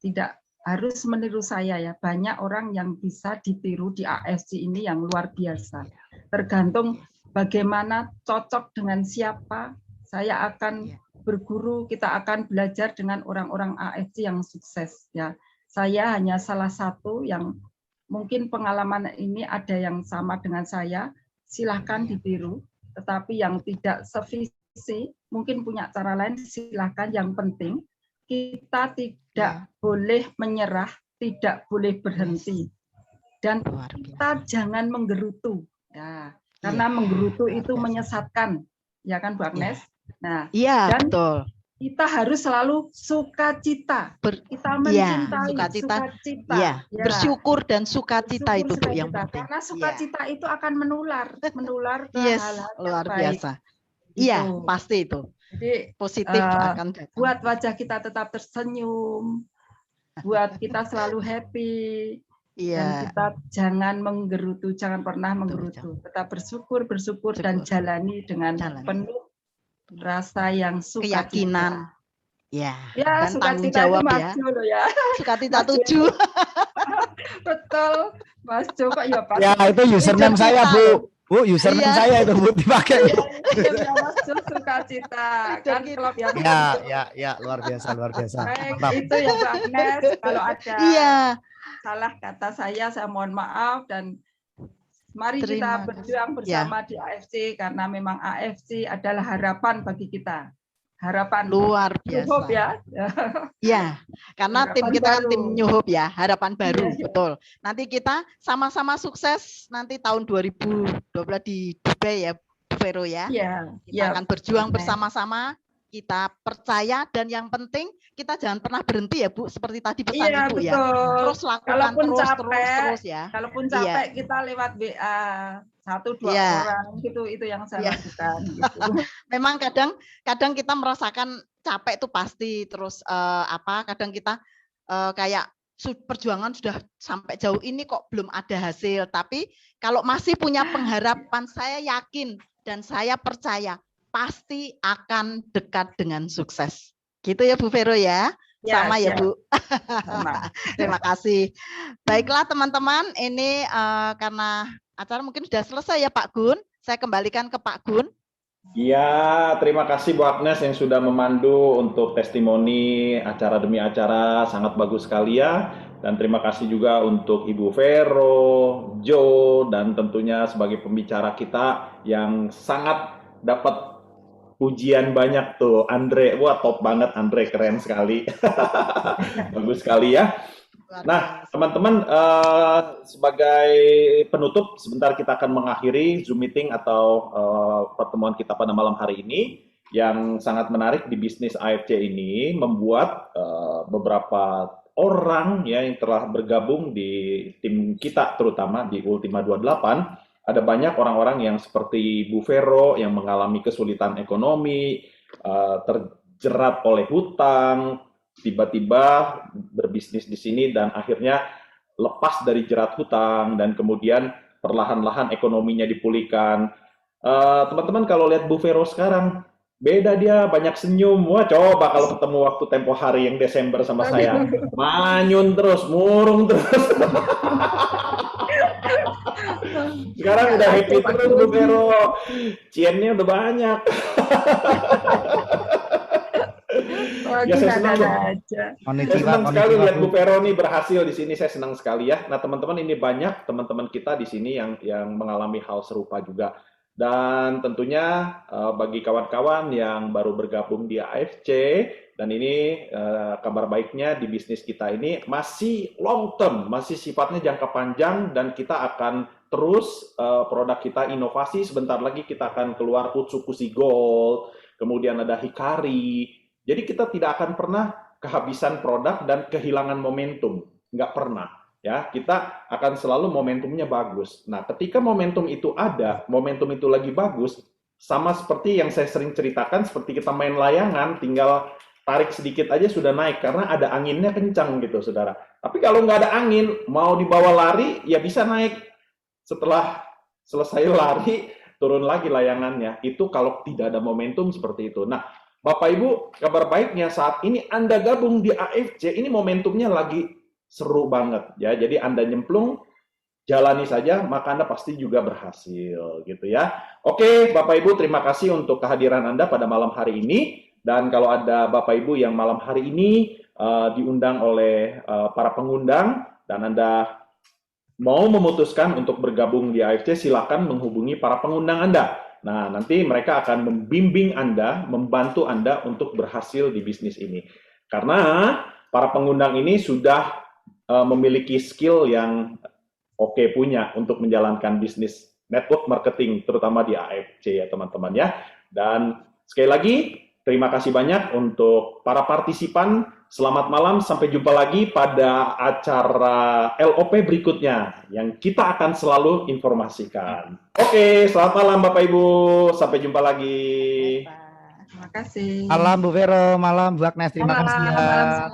tidak harus meniru saya ya. Banyak orang yang bisa ditiru di AFC ini yang luar biasa. Tergantung bagaimana cocok dengan siapa, saya akan berguru, kita akan belajar dengan orang-orang AFC yang sukses ya. Saya hanya salah satu yang mungkin pengalaman ini ada yang sama dengan saya, silahkan ditiru. Tetapi yang tidak sevisi, mungkin punya cara lain, silahkan. Yang penting kita tidak boleh menyerah, tidak boleh berhenti, dan kita jangan menggerutu, ya, karena menggerutu itu menyesatkan, ya kan Bu Agnes? Nah, dan betul. Kita harus selalu sukacita, kita mencintai sukacita, ya. Bersyukur dan sukacita itu Bu yang penting. Karena sukacita itu akan menular ke hal-hal luar baik. biasa. Iya, pasti itu. Jadi positif akan datang. Buat wajah kita tetap tersenyum, buat kita selalu happy, dan kita jangan menggerutu, jangan pernah menggerutu. Tetap bersyukur dan jalani dengan penuh rasa yang sukacita. Keyakinan. Ya, dan tanggung jawab ya. Sukacita 7. Betul, Mas Jo kok ya Pak. Ya itu username saya Bu, username saya itu Bu dipakai. Ya Mas Jo, sukacita. Kan kalau ya luar biasa. Baik, itu ya Bu Agnes. Kalau ada salah kata saya mohon maaf, dan mari kita berjuang bersama di AFC, karena memang AFC adalah harapan bagi kita. Harapan luar biasa. New Hope ya. Ya, karena harapan tim kita kan baru. Tim New Hope ya, harapan baru, betul. Nanti kita sama-sama sukses nanti tahun 2012 di Dubai ya, Bu Vero ya. Kita akan berjuang bersama-sama, kita percaya, dan yang penting kita jangan pernah berhenti ya Bu, seperti tadi pesan Ibu ya. Terus lakukan terus ya. Kalaupun capek kita lewat WA 1-2 orang gitu, itu yang saya lakukan. Gitu. Memang kadang kita merasakan capek itu pasti, terus kadang kita kayak perjuangan sudah sampai jauh ini kok belum ada hasil. Tapi kalau masih punya pengharapan, saya yakin dan saya percaya pasti akan dekat dengan sukses. Gitu ya Bu Vero ya. Sama ya Bu. Terima kasih. Baiklah teman-teman, ini karena acara mungkin sudah selesai ya Pak Gun. Saya kembalikan ke Pak Gun. Iya, terima kasih Bu Agnes yang sudah memandu untuk testimoni acara demi acara, sangat bagus sekali ya. Dan terima kasih juga untuk Ibu Vero, Jo, dan tentunya sebagai pembicara kita yang sangat dapat pujian banyak tuh. Andre, wah top banget Andre, keren sekali. Bagus sekali ya. Nah, teman-teman, sebagai penutup, sebentar kita akan mengakhiri Zoom meeting atau pertemuan kita pada malam hari ini. Yang sangat menarik di bisnis AFC ini membuat beberapa orang ya yang telah bergabung di tim kita, terutama di Ultima 28, ada banyak orang-orang yang seperti Bu Vero yang mengalami kesulitan ekonomi, terjerat oleh hutang, tiba-tiba berbisnis di sini dan akhirnya lepas dari jerat hutang dan kemudian perlahan-lahan ekonominya dipulihkan. Teman-teman kalau lihat Bu Vero sekarang, beda dia, banyak senyum. Wah, coba kalau ketemu waktu tempo hari yang Desember sama saya, manyun terus, murung terus. Sekarang udah happy terus Bu Vero, ciennya udah banyak. Ya, saya senang sekali lihat Bu Vero nih berhasil di sini. Saya senang sekali ya. Nah teman-teman, ini banyak teman-teman kita di sini yang mengalami hal serupa juga. Dan tentunya bagi kawan-kawan yang baru bergabung di AFC, dan ini kabar baiknya di bisnis kita ini masih long term, masih sifatnya jangka panjang, dan kita akan terus produk kita inovasi. Sebentar lagi kita akan keluar Utsukushi Gold, kemudian ada Hikari. Jadi kita tidak akan pernah kehabisan produk dan kehilangan momentum, nggak pernah. Ya, kita akan selalu momentumnya bagus. Nah, ketika momentum itu ada, momentum itu lagi bagus, sama seperti yang saya sering ceritakan, seperti kita main layangan, tinggal tarik sedikit aja sudah naik, karena ada anginnya kencang gitu, saudara. Tapi kalau nggak ada angin, mau dibawa lari, ya bisa naik. Setelah selesai lari, turun lagi layangannya. Itu kalau tidak ada momentum seperti itu. Nah, Bapak Ibu, kabar baiknya saat ini Anda gabung di AFC, ini momentumnya lagi seru banget ya. Jadi Anda nyemplung, jalani saja, maka Anda pasti juga berhasil gitu ya. Oke, Bapak Ibu, terima kasih untuk kehadiran Anda pada malam hari ini. Dan kalau ada Bapak Ibu yang malam hari ini diundang oleh para pengundang dan Anda mau memutuskan untuk bergabung di AFC, silakan menghubungi para pengundang Anda. Nah, nanti mereka akan membimbing Anda, membantu Anda untuk berhasil di bisnis ini. Karena para pengundang ini sudah memiliki skill yang oke punya untuk menjalankan bisnis network marketing, terutama di AFC ya teman-teman ya. Dan sekali lagi, terima kasih banyak untuk para partisipan. Selamat malam, sampai jumpa lagi pada acara LOP berikutnya yang kita akan selalu informasikan. Oke, selamat malam Bapak Ibu, sampai jumpa lagi. Terima kasih. Malam Bu Vero, malam Bu Agnes, terima kasih ya.